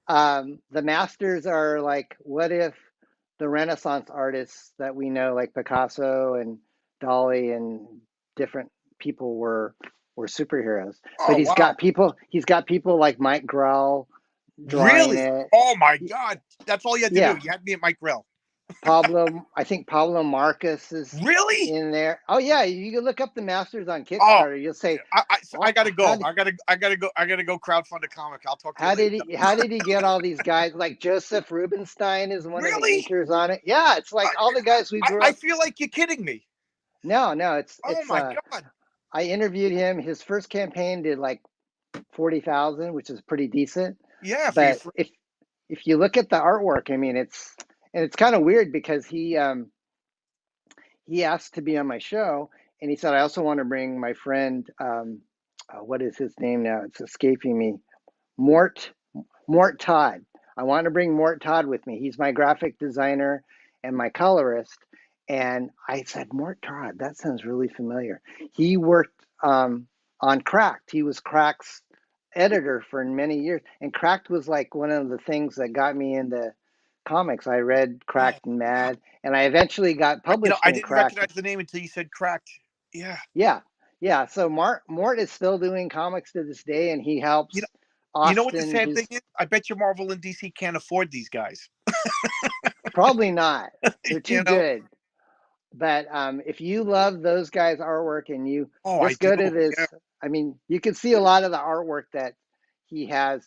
The Masters are like, what if the Renaissance artists that we know, like Picasso and Dali and different people were superheroes. But Oh wow! he's got people like Mike Grell drawing Really? it. Oh my god! That's all you had to do. Yeah, You had me at Mike Grell. I think Pablo Marcus is Really? in there. Oh yeah, you can look up the Masters on Oh, Kickstarter. You'll say, I oh, gotta go. I gotta go crowdfund a comic. I'll talk to you later. how did he get all these guys? Like Joseph Rubinstein is one of the Really? inkers on it. Yeah, it's like I, all the guys we grew I up. feel like you're kidding me. No, Oh my god! I interviewed him. His first campaign did like 40,000, which is pretty decent. Yeah, for your But if you look at the artwork, I mean, it's kind of weird because he asked to be on my show, and he said I also want to bring my friend. What is his name now? It's escaping me. Mort Mort Todd. I want to bring Mort Todd with me. He's my graphic designer and my colorist. And I said, Mort Todd, that sounds really familiar. He worked on Cracked. He was Cracked's editor for many years. And Cracked was like one of the things that got me into comics. I read oh Cracked and Mad, and I eventually got published I in didn't Cracked. recognize the name until you said cracked. Yeah. Yeah, yeah. So Mort is still doing comics to this day, and he You know, helps you know what the Austin, sad thing who's is? I bet you Marvel and DC can't afford these guys. probably not. They're too You know? good. But if you love those guys' artwork and you Oh, I just do. go to Yeah. this, I mean, you can see a lot of the artwork that he has,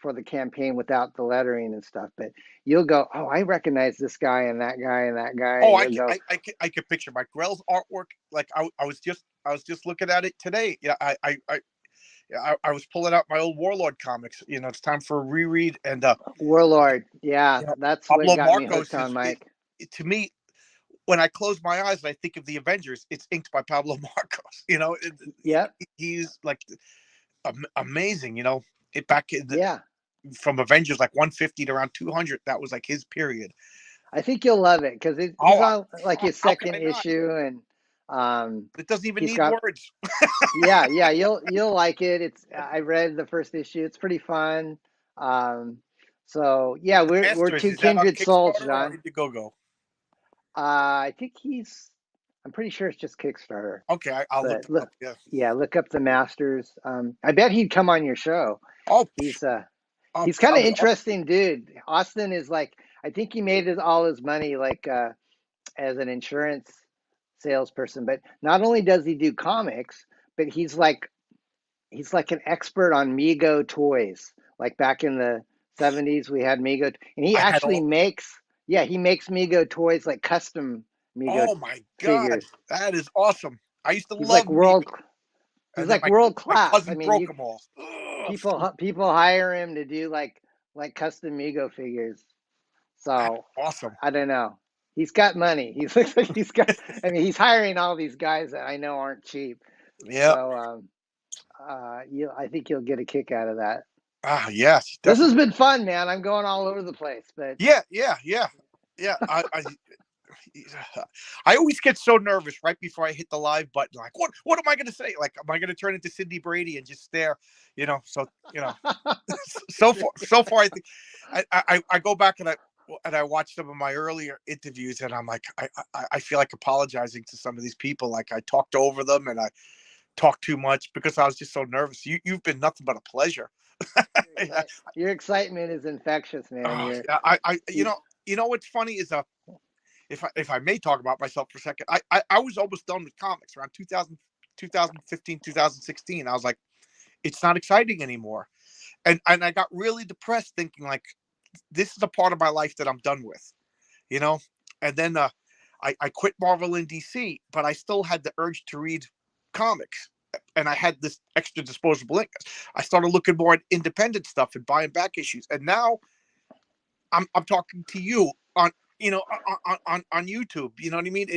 for the campaign without the lettering and stuff. But you'll go, oh, I recognize this guy and that guy and that guy, Oh, and you'll go, I could picture Mike Grell's artwork. Like I was just looking at it today. Yeah, I was pulling out my old Warlord comics. It's time for a reread, and Warlord. Yeah, you know, that's what Pablo got me hooked Marcos on is Mike. to me. When I close my eyes and I think of the Avengers, it's inked by Pablo Marcos. Yep. He's like amazing. It back in Yeah. from Avengers like 150 to around 200. That was like his period. I think you'll love it because he's Oh, on like his how can second I not? issue, and It doesn't even he's need got. words. Yeah, you'll like it. I read the first issue. It's pretty fun. Um, so yeah, The we're Masters, two is that on kindred souls, Kickstarter or John. Indiegogo? I think I'm pretty sure it's just Kickstarter. Okay, I'll look But that up. Yeah. yeah, look up the Masters. I bet he'd come on your show. Oh, He's I'll, he's kind I'll of be honored. interesting dude. Austin is like, I think he made all his money like as an insurance salesperson. But not only does he do comics, but he's like an expert on Mego toys. Like back in the 70s, we had Mego, and he I had actually all. makes Yeah, he makes Mego toys, like custom Mego Oh my God, figures. that is awesome. I used to He's love like Mego, world. He's and then like world my class. I cousin mean, broke you them all. Ugh. people hire him to do like custom Mego figures. That's So awesome. I don't know. He's got money. He looks like he's got. I mean, he's hiring all these guys that I know aren't cheap. Yeah. So I think you'll get a kick out of that. Ah, yes, This has definitely. been fun, man. I'm going all over the place, but Yeah, yeah. I always get so nervous right before I hit the live button. Like, what am I going to say? Like, am I going to turn into Sidney Brady and just stare? So so far, I think I go back and I watch some of my earlier interviews, and I'm like, I feel like apologizing to some of these people. Like, I talked over them and I talked too much because I was just so nervous. You've been nothing but a pleasure. your excitement is infectious, man. Oh, You're yeah, you, what's funny is if I may talk about myself for a second, I was almost done with comics around 2015, 2016. I was like, it's not exciting anymore. And I got really depressed thinking like, this is a part of my life that I'm done with, you know? And then I quit Marvel and DC, but I still had the urge to read comics. And I had this extra disposable income. I started looking more at independent stuff and buying back issues. And now I'm talking to you on on YouTube. You know what I mean?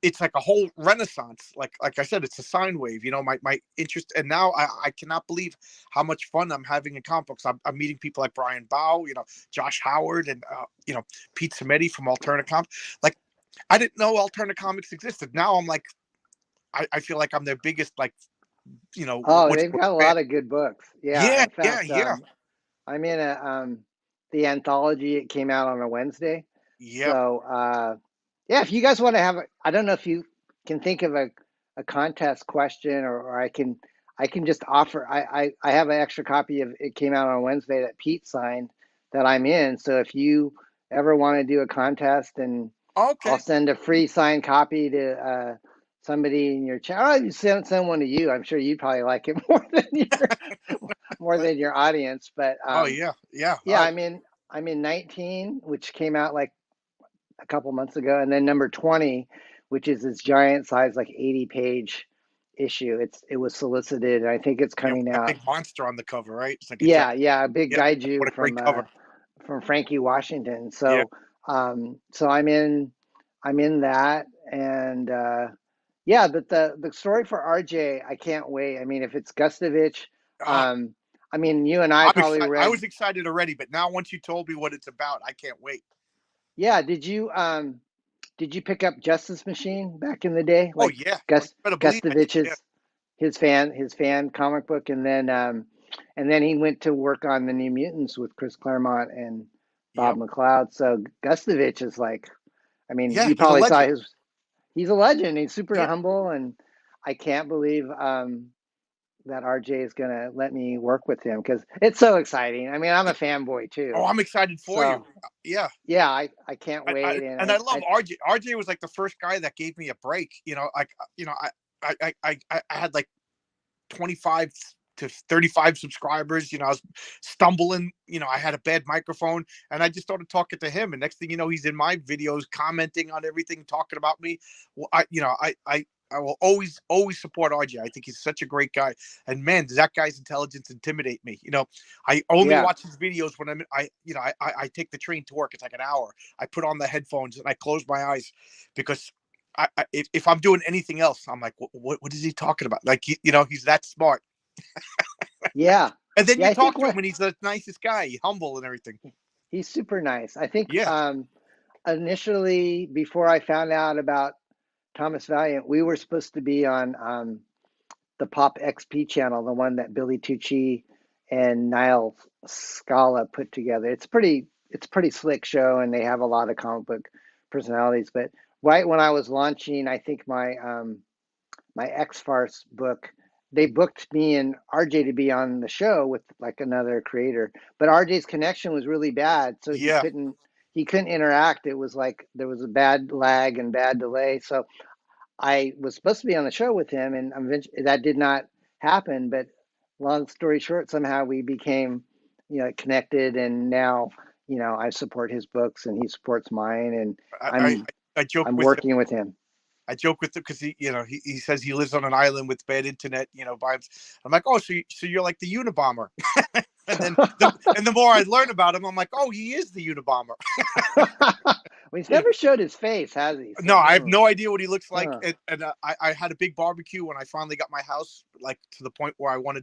It's like a whole renaissance. Like I said, it's a sine wave. My interest, and now I cannot believe how much fun I'm having in comic books. I'm meeting people like Brian Bow, Josh Howard, and Pete Samedi from Alterna Comics. Like, I didn't know Alterna Comics existed. Now I'm like, I feel like I'm their biggest, like, oh, what they've got a fan. lot of good books. Yeah, Yeah, in yeah, fact, yeah, I'm in the anthology. It came out on a Wednesday, yep. so yeah. If you guys want to have, I don't know if you can think of a contest question, or I can just offer. I have an extra copy of it came out on Wednesday that Pete signed that I'm in. So if you ever want to do a contest, and I'll Okay. send a free signed copy to somebody in your chat. Or you send one to you. I'm sure you'd probably like it more than your audience. But Oh yeah, yeah. yeah, I'm in 19, which came out like a couple months ago, and then number 20, which is this giant size, like 80-page issue. It was solicited, and I think it's Yeah, with coming that out. big monster on the cover, right? It's like a giant. Yeah, yeah, a big Yeah, what gaiju a great cover. from Frankie Washington. Yeah. So I'm in that, and yeah, but the story for RJ, I can't wait. I mean, if it's Gustovich, Oh, I mean, you and I I'm probably excited. I read. was excited already, but now once you told me what it's about, I can't wait. Yeah, did you pick up Justice Machine back in the day, Oh like yeah. Oh, you Gus better believe I did. Yeah. Gustovich's his fan comic book, and then he went to work on the New Mutants with Chris Claremont and Bob Yep. McLeod. So Gustovich is like, I mean, Yeah, you he's a probably saw legend. he's a legend. He's super Yeah. humble, and I can't believe that RJ is gonna let me work with him because it's so exciting. I mean, I'm a fanboy Oh, too, I'm excited for you. so Yeah. yeah, I can't wait, and And I love I RJ. RJ was like the first guy that gave me a break. Like I had like 25 to 35 subscribers. I was stumbling. I had a bad microphone, and I just started talking to him. And next thing you know, he's in my videos, commenting on everything, talking about me. Well, I will always support RJ. I think he's such a great guy. And man, does that guy's intelligence intimidate me? I only yeah. watch his videos when I take the train to work. It's like an hour. I put on the headphones and I close my eyes because if I'm doing anything else, I'm like, what is he talking about? Like, he's that smart. Yeah. And then Yeah, you I think talk to what him, and he's the nicest guy, humble and everything. he's super nice. I think Yeah, initially, before I found out about Thomas Valiant, we were supposed to be on the Pop XP channel, the one that Billy Tucci and Niall Scala put together. It's pretty slick show, and they have a lot of comic book personalities. But right when I was launching, I think my X Farce book, they booked me and RJ to be on the show with like another creator, but RJ's connection was really bad, so he yeah, couldn't he couldn't interact. It was like there was a bad lag and bad delay. So I was supposed to be on the show with him, and eventually that did not happen. But long story short, somehow we became connected, and now I support his books and he supports mine, and I, I'm I joke I'm with him. working with him. I joke with him because he says he lives on an island with bad internet. Vibes. I'm like, oh, so you're like the Unabomber. And then the more I learn about him, I'm like, oh, he is the Unabomber. Well, he's never showed his face, has he? No, So, I have no idea what he looks like. huh. And I had a big barbecue when I finally got my house, like to the point where where I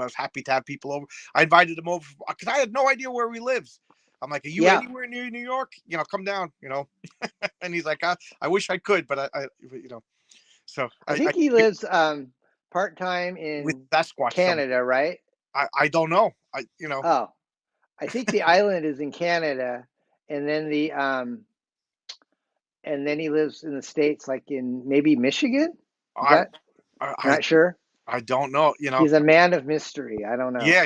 was happy to have people over. I invited him over because I had no idea where he lives. I'm like, are you Yeah, anywhere near New York? Come down. And he's like, I wish I could, but so I think he lives part time with in Sasquatch somewhere. Canada, right? I don't know. Oh, I think the island is in Canada, and then he lives in the States, like in maybe Michigan. Is I that I not sure? I don't know. He's a man of mystery. I don't know. Yeah.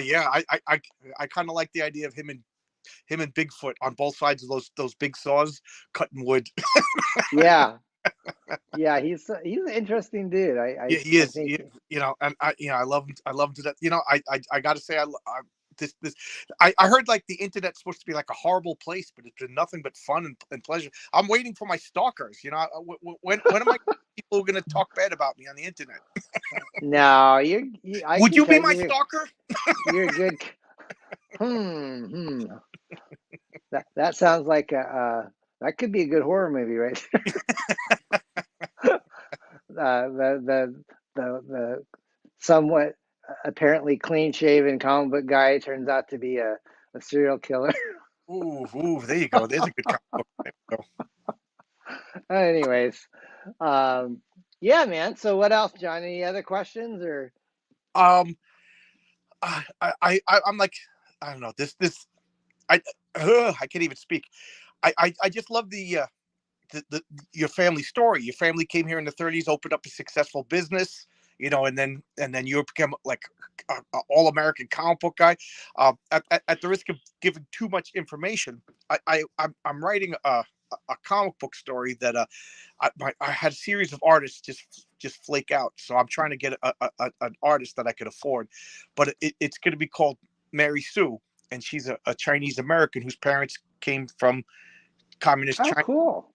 I kind of like the idea of him and Bigfoot on both sides of those big saws cutting wood. Yeah, yeah, he's an interesting dude. Yeah, he I is. think. And I love him. I love him to that. I got to say, this I heard like the internet's supposed to be like a horrible place, but it's been nothing but fun and pleasure. I'm waiting for my stalkers. When am I people going to talk bad about me on the internet? No, I Would can you be tell my stalker? you're a good. Hmm. That sounds like that could be a good horror movie, right? The somewhat apparently clean shaven comic book guy turns out to be a serial killer. Ooh, there you go. There's a good comic book. There you Anyways, yeah, man. So what else, John? Any other questions or? go. I'm like, I don't know. I I can't even speak. I just love the your family story. Your family came here in the 30s, opened up a successful business, and then you became like a all American comic book guy. At the risk of giving too much information, I'm writing a comic book story that I had a series of artists just flake out. So I'm trying to get an artist that I could afford, but it's going to be called Mary Sue, and she's a Chinese American whose parents came from communist Oh, China. cool!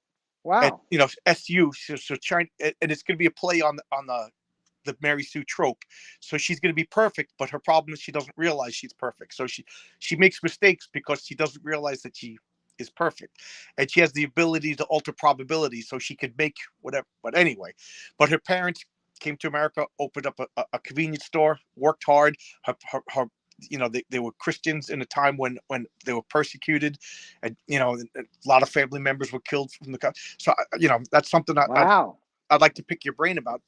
And Wow. SU, so China, and it's going to be a play on the Mary Sue trope. So she's going to be perfect, but her problem is she doesn't realize she's perfect. So she makes mistakes because she doesn't realize that she is perfect, and she has the ability to alter probability, so she could make whatever. But anyway, but her parents came to America, opened up a convenience store, worked hard. Her they were Christians in a time when they were persecuted, and a lot of family members were killed from the country. So that's something Wow. I'd like to pick your brain about.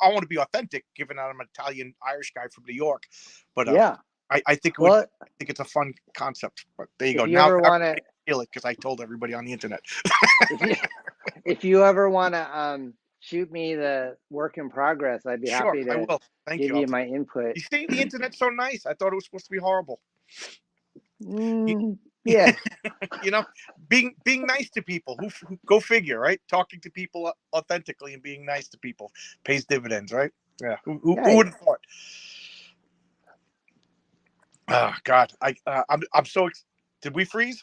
I want to be authentic, given that I'm an Italian Irish guy from New York, but Yeah. I think Well, I think it's a fun concept. But there you if go. you Now ever want I to, feel it because I told everybody on the internet. if you if you ever want to shoot me the work in progress, I'd be Sure, happy I to will. Thank give you. you my input. You see, the internet's so nice. I thought it was supposed to be horrible. You, Yeah. you know, being nice to people. Who go figure, right? Talking to people authentically and being nice to people pays dividends, right? Yeah. Who Yeah. would have thought? Oh God, I'm so. Did we freeze?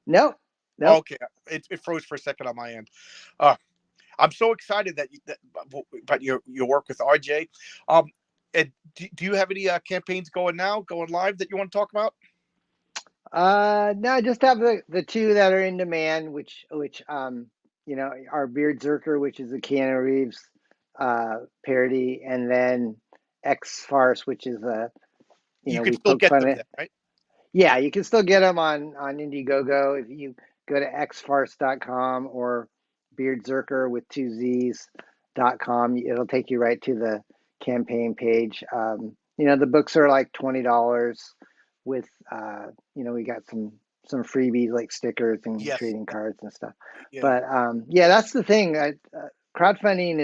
Nope. Oh, Nope. okay, it froze for a second on my end. Uh, I'm so excited that about your work with RJ. Um, and do you have any campaigns going now, going live that you want to talk about? No, I just have the two that are in demand, which are Beard Zerker, which is a Keanu Reeves parody, and then X Farce, which is You could we still poke get fun them at. then, right? Yeah, you can still get them on Indiegogo if you go to xfarce.com or beardzerker with two Z's.com. It'll take you right to the campaign page. The books are like $20 with, we got some freebies like stickers and Yes. trading cards and stuff. Yeah. But yeah, that's the thing. Crowdfunding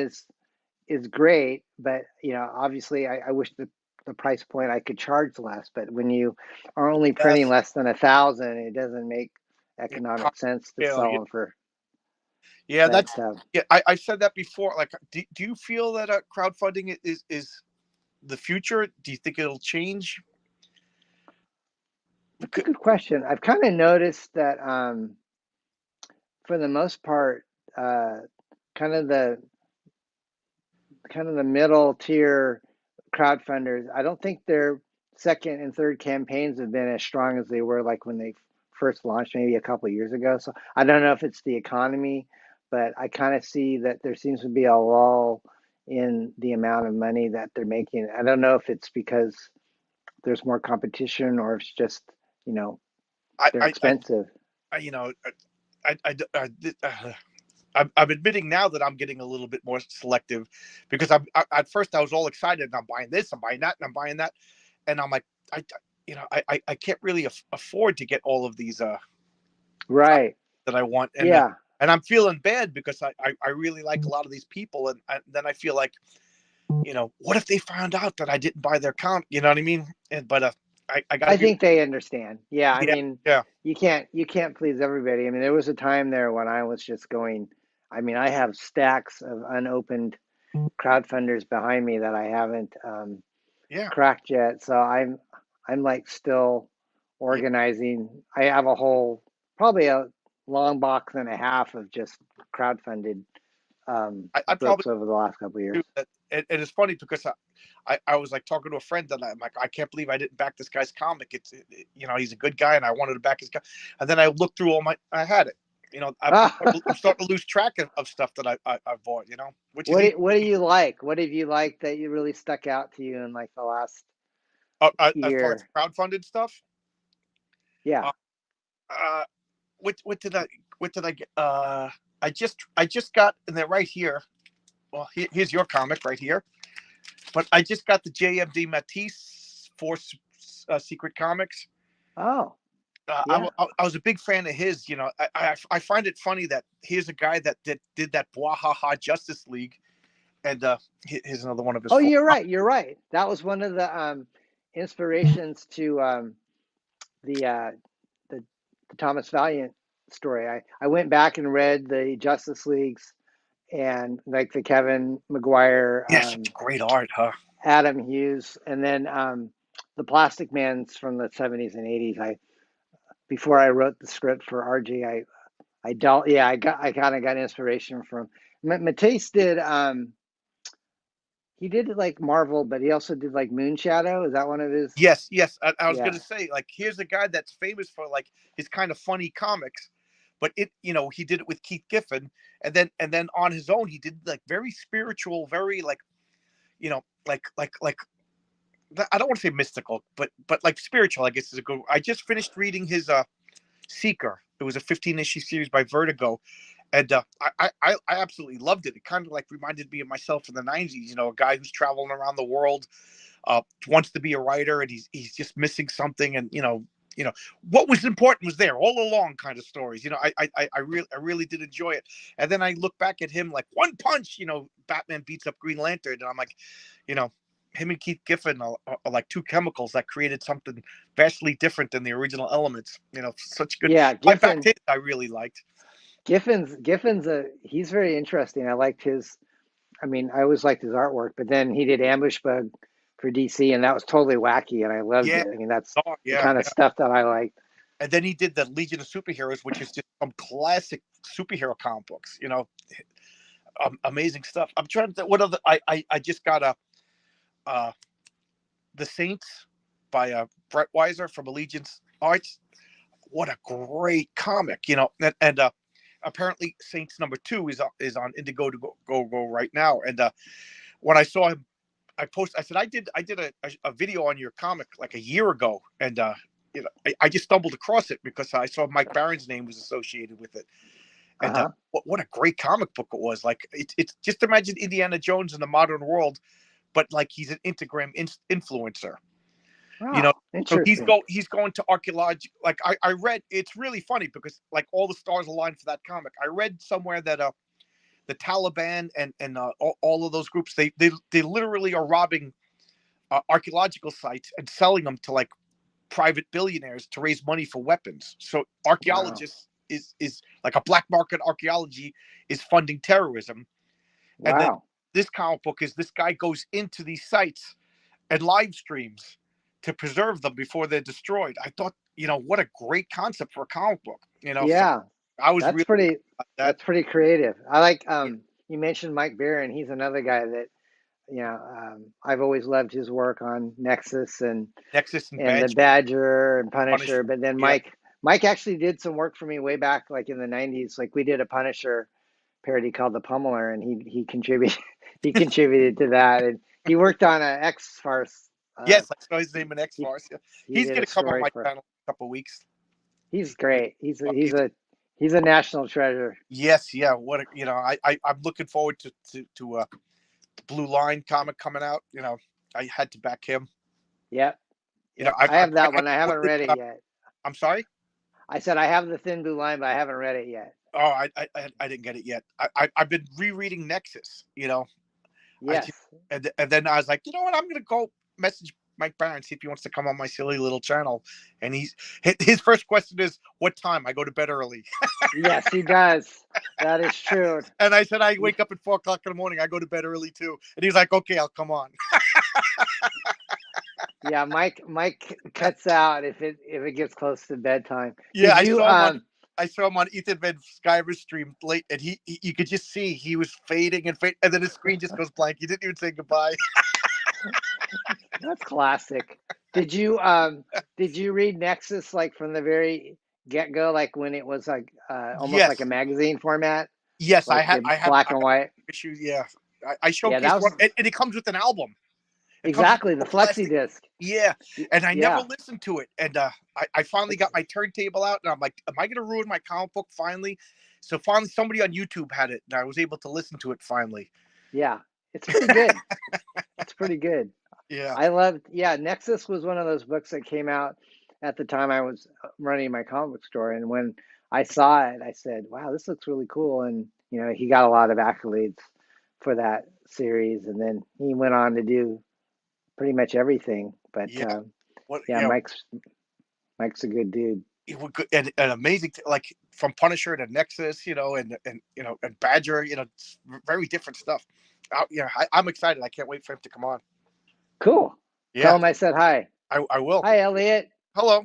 is great, but obviously, I wish the price point I could charge less. But when you are only printing Yes. less than 1,000, it doesn't make Yeah. economic sense to Cocktail, sell yeah. them for. Yeah. But That's. Yeah. I said that before. Like, do you feel that crowdfunding is the future? Do you think it'll change? That's a good question. I've kind of noticed that for the most part, uh, kind of the middle tier crowdfunders, I don't think their second and third campaigns have been as strong as they were like when they first launched maybe a couple of years ago. So I don't know if it's the economy, but I kind of see that there seems to be a lull in the amount of money that they're making. I don't know if it's because there's more competition or if it's just, you know, I, they're I, I, expensive. you know, I'm admitting now that I'm getting a little bit more selective because at first I was all excited and I'm buying this, I'm buying that, and I'm buying that, and I'm like, I can't really afford to get all of these Right. that I want, Yeah. and I'm feeling bad because I really like a lot of these people, and then I feel like, what if they found out that I didn't buy their comp? You know what I mean? And but I got to I be, think they understand. Yeah, I yeah, mean, yeah. you can't please everybody. I mean, there was a time there when I was just going. I mean, I have stacks of unopened crowdfunders behind me that I haven't Yeah, cracked yet. So I'm like still yeah. organizing. I have a whole probably a long box and a half of just crowdfunded I'd probably books over the last couple of years. do that. And it's funny because I was like talking to a friend and I'm like, I can't believe I didn't back this guy's comic. He's a good guy and I wanted to back his guy. And then I looked through I had it. I'm starting to lose track of stuff that I've bought, which is easy. What do you like? What have you liked that you really stuck out to you in like the last As far as year? crowdfunded stuff. Yeah. Uh, uh, what did I get? I just got, and they're right here. Well, here's your comic right here. But I just got the JMD Matisse Force Secret Comics. Oh, Uh, I, yeah. I was a big fan of his. I find it funny that here's a guy that did that Bwahaha Justice League, and here's another one of his. Oh, you're right. You're right. That was one of the inspirations to the, uh, the the Thomas Valiant story. I went back and read the Justice Leagues and like the Kevin McGuire, Yeah, such great art, huh? Adam Hughes, and then the Plastic Mans from the 70s and 80s. I Before I wrote the script for RG, I don't. Yeah, I kind of got inspiration from Matisse. He did like Marvel, but he also did like Moonshadow. Is that one of his? Yes, yes. I was Yeah. gonna say, like, here's a guy that's famous for like his kind of funny comics, but he did it with Keith Giffen, and then on his own, he did like very spiritual, very like, like I don't want to say mystical, but like spiritual, I guess is a good. I just finished reading his Seeker. It was a 15 issue series by Vertigo, and I absolutely loved it. It kind of like reminded me of myself in the 90s. A guy who's traveling around the world, wants to be a writer, and he's just missing something, and what was important was there all along, kind of stories. I really did enjoy it. And then I look back at him like One Punch. Batman beats up Green Lantern, and I'm like, you know. Him and Keith Giffen are like two chemicals that created something vastly different than the original elements. Such good. Yeah, I backed his. I really liked. Giffen's a he's very interesting. I liked his. I mean, I always liked his artwork, but then he did Ambush Bug for DC, and that was totally wacky, and I loved Yeah, it. I mean, that's oh, the yeah, kind of yeah. stuff that I like. And then he did the Legion of Superheroes, which is just some classic superhero comic books. Amazing stuff. I'm trying to. What other? I just got uh the Saints by Brett Weiser from Allegiance Arts. What a great comic, and apparently Saints #2 is on Indigo to go right now. And when I saw him, I said I did a video on your comic like a year ago, and I just stumbled across it because I saw Mike Barron's name was associated with it. And Uh-huh. what a great comic book it was! Like it's just imagine Indiana Jones in the modern world, but like he's an Instagram influencer. you know Wow, so interesting. he's going to archaeology. Like I read, it's really funny because like all the stars aligned for that comic. I read somewhere that the Taliban and all of those groups, they literally are robbing archaeological sites and selling them to like private billionaires to raise money for weapons. So Wow. archaeologists is like a black market. Archaeology is funding terrorism. And then Wow. this comic book is this guy goes into these sites and live streams to preserve them before they're destroyed. I thought, what a great concept for a comic book. So Yeah, I was that's really pretty about that. that's pretty creative. I like Yeah. you mentioned Mike Barron. He's another guy that I've always loved his work on Nexus Nexus and and the Badger, Badger and Punisher. Punisher. But then Yeah. Mike actually did some work for me way back like in the 90s. Like we did a Punisher parody called The Pummeler, and he contributed he contributed to that, and he worked on a X Farce. Yes, I saw his name in X He Farce. Yeah. he He's did a gonna come on story my for. channel in a couple of weeks. He's great. He's He's a national treasure. yes, yeah. What I'm looking forward to the Blue Line comic coming out. I had to back him. Yep, yep. I I have that I one. I haven't completely, read it yet. I'm sorry. I said I have the Thin Blue Line, but I haven't read it yet. Oh, I didn't get it yet. I've been rereading Nexus. I Yes. just, and then I was like, you know what? I'm gonna go message Mike Barron, see if he wants to come on my silly little channel. And his first question is, "What time?" I go to bed early. Yes, he does. That is true. And I said, I wake up at 4 o'clock in the morning. I go to bed early too. And he's like, okay, I'll come on. Yeah, Mike cuts out if it gets close to bedtime. Yeah, Did you I saw him on Ethan Van Sciver's stream late, and you could just see he was fading and fading, and then his screen just goes blank. He didn't even say goodbye. that's classic. Did you read Nexus like from the very get-go, like when it was like almost like a Yes, magazine format, yes, like the black I and have white? issues. Yeah, I Yeah, that showcased one, was and it comes with an album. It comes with exactly the a flexi plastic. disc. Yeah, and I never Yeah. listened to it, and I finally got my turntable out, and I'm like, am I gonna ruin my comic book finally? So finally, somebody on YouTube had it, and I was able to listen to it finally. Yeah. It's pretty good. It's pretty good. Yeah, Yeah, Nexus was one of those books that came out at the time I was running my comic book store. And when I saw it, I said, wow, this looks really cool. And, he got a lot of accolades for that series. And then he went on to do pretty much everything. But yeah. What yeah, Mike's a good dude. it would and amazing, like from Punisher to Nexus, and Badger, it's very different stuff. I'm excited. I can't wait for him to come on. Cool. Tell Yeah, him I said hi. I will. Hi, Elliot. Hello.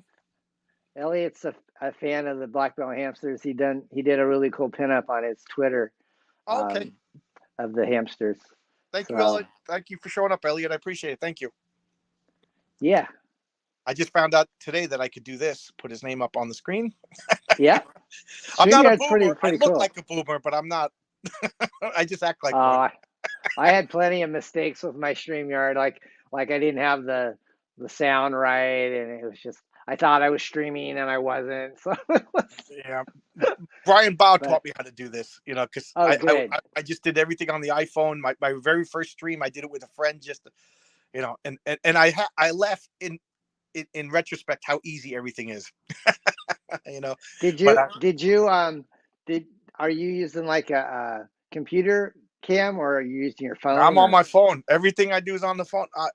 Elliot's a fan of the Blackbelt Hamsters. He did a really cool pinup on his Twitter Okay. um, of the Hamsters. Thank you, So Elliot. Thank you for showing up, Elliot. I appreciate it. Thank you. yeah, I just found out today that I could do this, put his name up on the screen. yeah. I'm not a StreamYard's boomer. I pretty look cool. like a boomer, but I'm not. I just act like one. Uh, I had plenty of mistakes with my StreamYard, like I didn't have the sound right, and it was just I thought I was streaming and I wasn't. So, Yeah. Brian Bow but taught me how to do this, because oh, good. I just did everything on the iPhone. My very first stream, I did it with a friend, just, and I left in retrospect how easy everything is, Did but you did you did are you using like a computer cam or are you using your I'm phone on or? my phone. Everything I do is on the phone. Huh,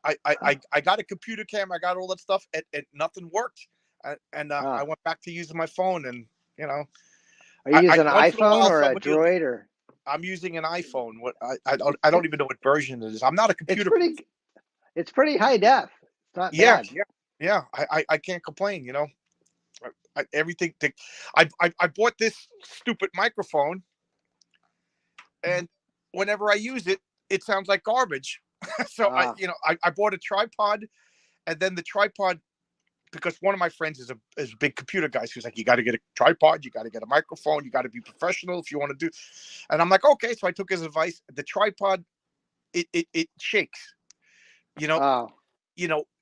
I got a computer cam. I got all that stuff, and nothing worked. And huh. I went back to using my phone, and Are you using an once in a iPhone while or a somebody will. Droid or? I'm using an iPhone. What I don't even know what version it is. I'm not a It's computer pretty person. it's pretty high def. It's not Yeah, bad. yeah, yeah. I can't complain. Everything. I bought this stupid microphone, and whenever I use it, it sounds like garbage. So Ah, I bought a tripod, and then the tripod, because one of my friends is a big computer guy. So he's like, you got to get a tripod, you got to get a microphone, you got to be professional if you want to do. And I'm like, okay. So I took his advice. The tripod, it shakes. You know, oh,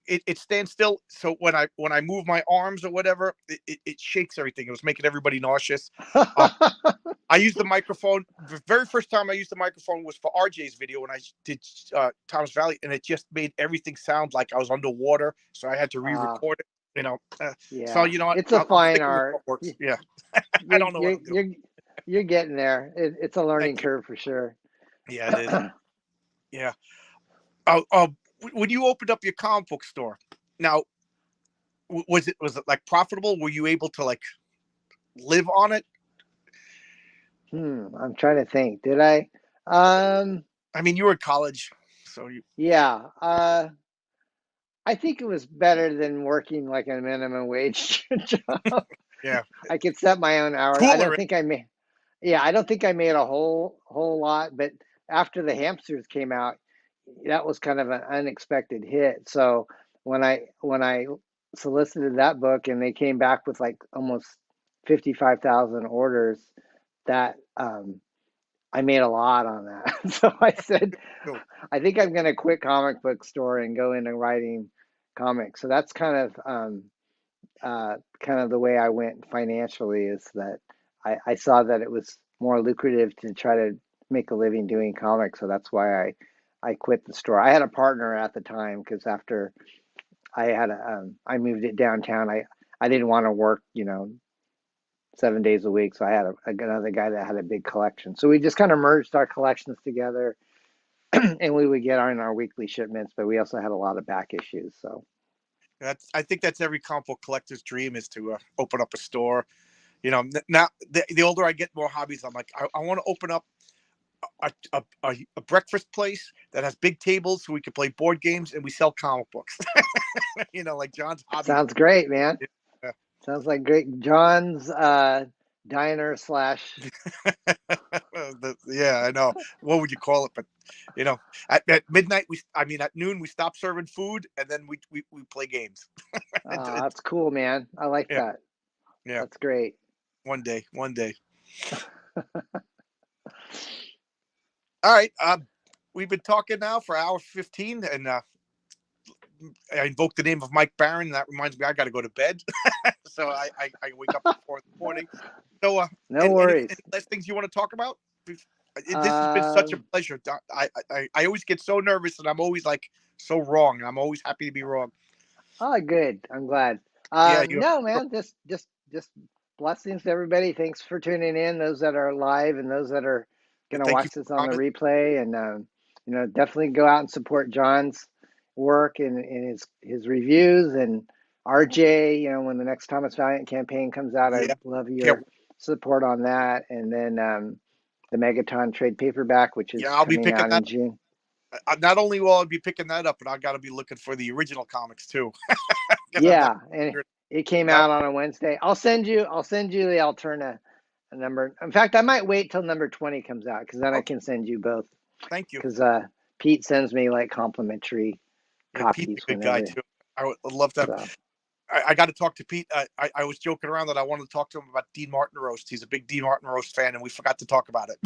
it stands still. So when I move my arms or whatever, it shakes everything. It was making everybody nauseous. Uh, I used the microphone. The very first time I used the microphone was for RJ's video when I did Thomas Valley, and it just made everything sound like I was underwater. So I had to uh, re-record it. So yeah. you know what? It's a I'm fine sticking with art. what works. Yeah, I You're don't know what you're I'm doing. you're you're getting there. It's a learning Thank you. curve for sure. Yeah, it is. Yeah. When you opened up your comic book store, now was it like profitable? Were you able to like live on it? I'm trying to think. Did I? Um, I mean, you were in college, so you. yeah. I think it was better than working like a minimum wage job. Yeah. I could set my own hours. I don't Cooler. think I made. Yeah, I don't think I made a whole lot. But after the Hamsters came out, that was kind of an unexpected hit. So when I solicited that book and they came back with like almost 55,000 orders, that I made a lot on that. So I said, Cool. I think I'm going to quit comic book store and go into writing comics. So that's kind of the way I went financially, is that I saw that it was more lucrative to try to make a living doing comics. So that's why I quit the store. I had a partner at the time because after I moved it downtown, I didn't want to work, 7 days a week. So I had another guy that had a big collection. So we just kind of merged our collections together and we would get on our weekly shipments, but we also had a lot of back issues. So I think that's every comic book collector's dream, is to open up a store. Now the older I get, more hobbies. I'm like, I want to open up a breakfast place that has big tables so we can play board games and we sell comic books. Like John's hobby. sounds great, man. Yeah. Sounds like great. John's diner slash. Yeah, I know. What would you call it? But at midnight, at noon we stop serving food and then we play games. That's cool, man. I like Yeah, that. yeah. That's great. One day. All right. We've been talking now for hour 15, and I invoked the name of Mike Barron. And that reminds me, I got to go to bed. So I wake up at 4 in the morning. So No worries. any last things you want to talk about? This has been such a pleasure. I always get so nervous, and I'm always like so wrong. I'm always happy to be wrong. Oh, good. I'm glad. Yeah, No, man. Just blessings to everybody. Thanks for tuning in. Those that are live and those that are gonna thank you watch this on the replay, and definitely go out and support John's work and his reviews, and RJ. When the next Thomas Valiant campaign comes out, Yeah, I'd love your support on that. And then the Megaton trade paperback, which is I'll be coming picking out that in June. Not only will I be picking that up, but I got to be looking for the original comics too. Yeah, and it came out on a Wednesday. I'll send you the Alterna number. In fact, I might wait till number 20 comes out, because then I can send you both. Thank you. Because Pete sends me like complimentary copies. Pete's a good guy too. I would love to. So. I got to talk to Pete. I was joking around that I wanted to talk to him about Dean Martin roast. He's a big Dean Martin roast fan, and we forgot to talk about it.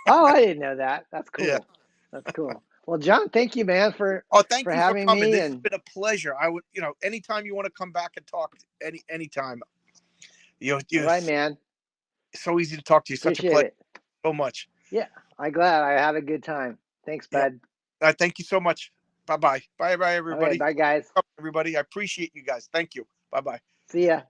Oh, I didn't know that. That's cool. Yeah. That's cool. Well, John, thank you, man, for thank you having for coming. me. This has been a pleasure. I would, anytime you want to come back and talk, anytime. Right, man. It's so easy to talk to you. Such a pleasure. So much. Yeah, I'm glad. I had a good time. Thanks, bud. Thank you so much. Bye-bye. Bye-bye, everybody. Right, bye, guys. Everybody, I appreciate you guys. Thank you. Bye-bye. See ya.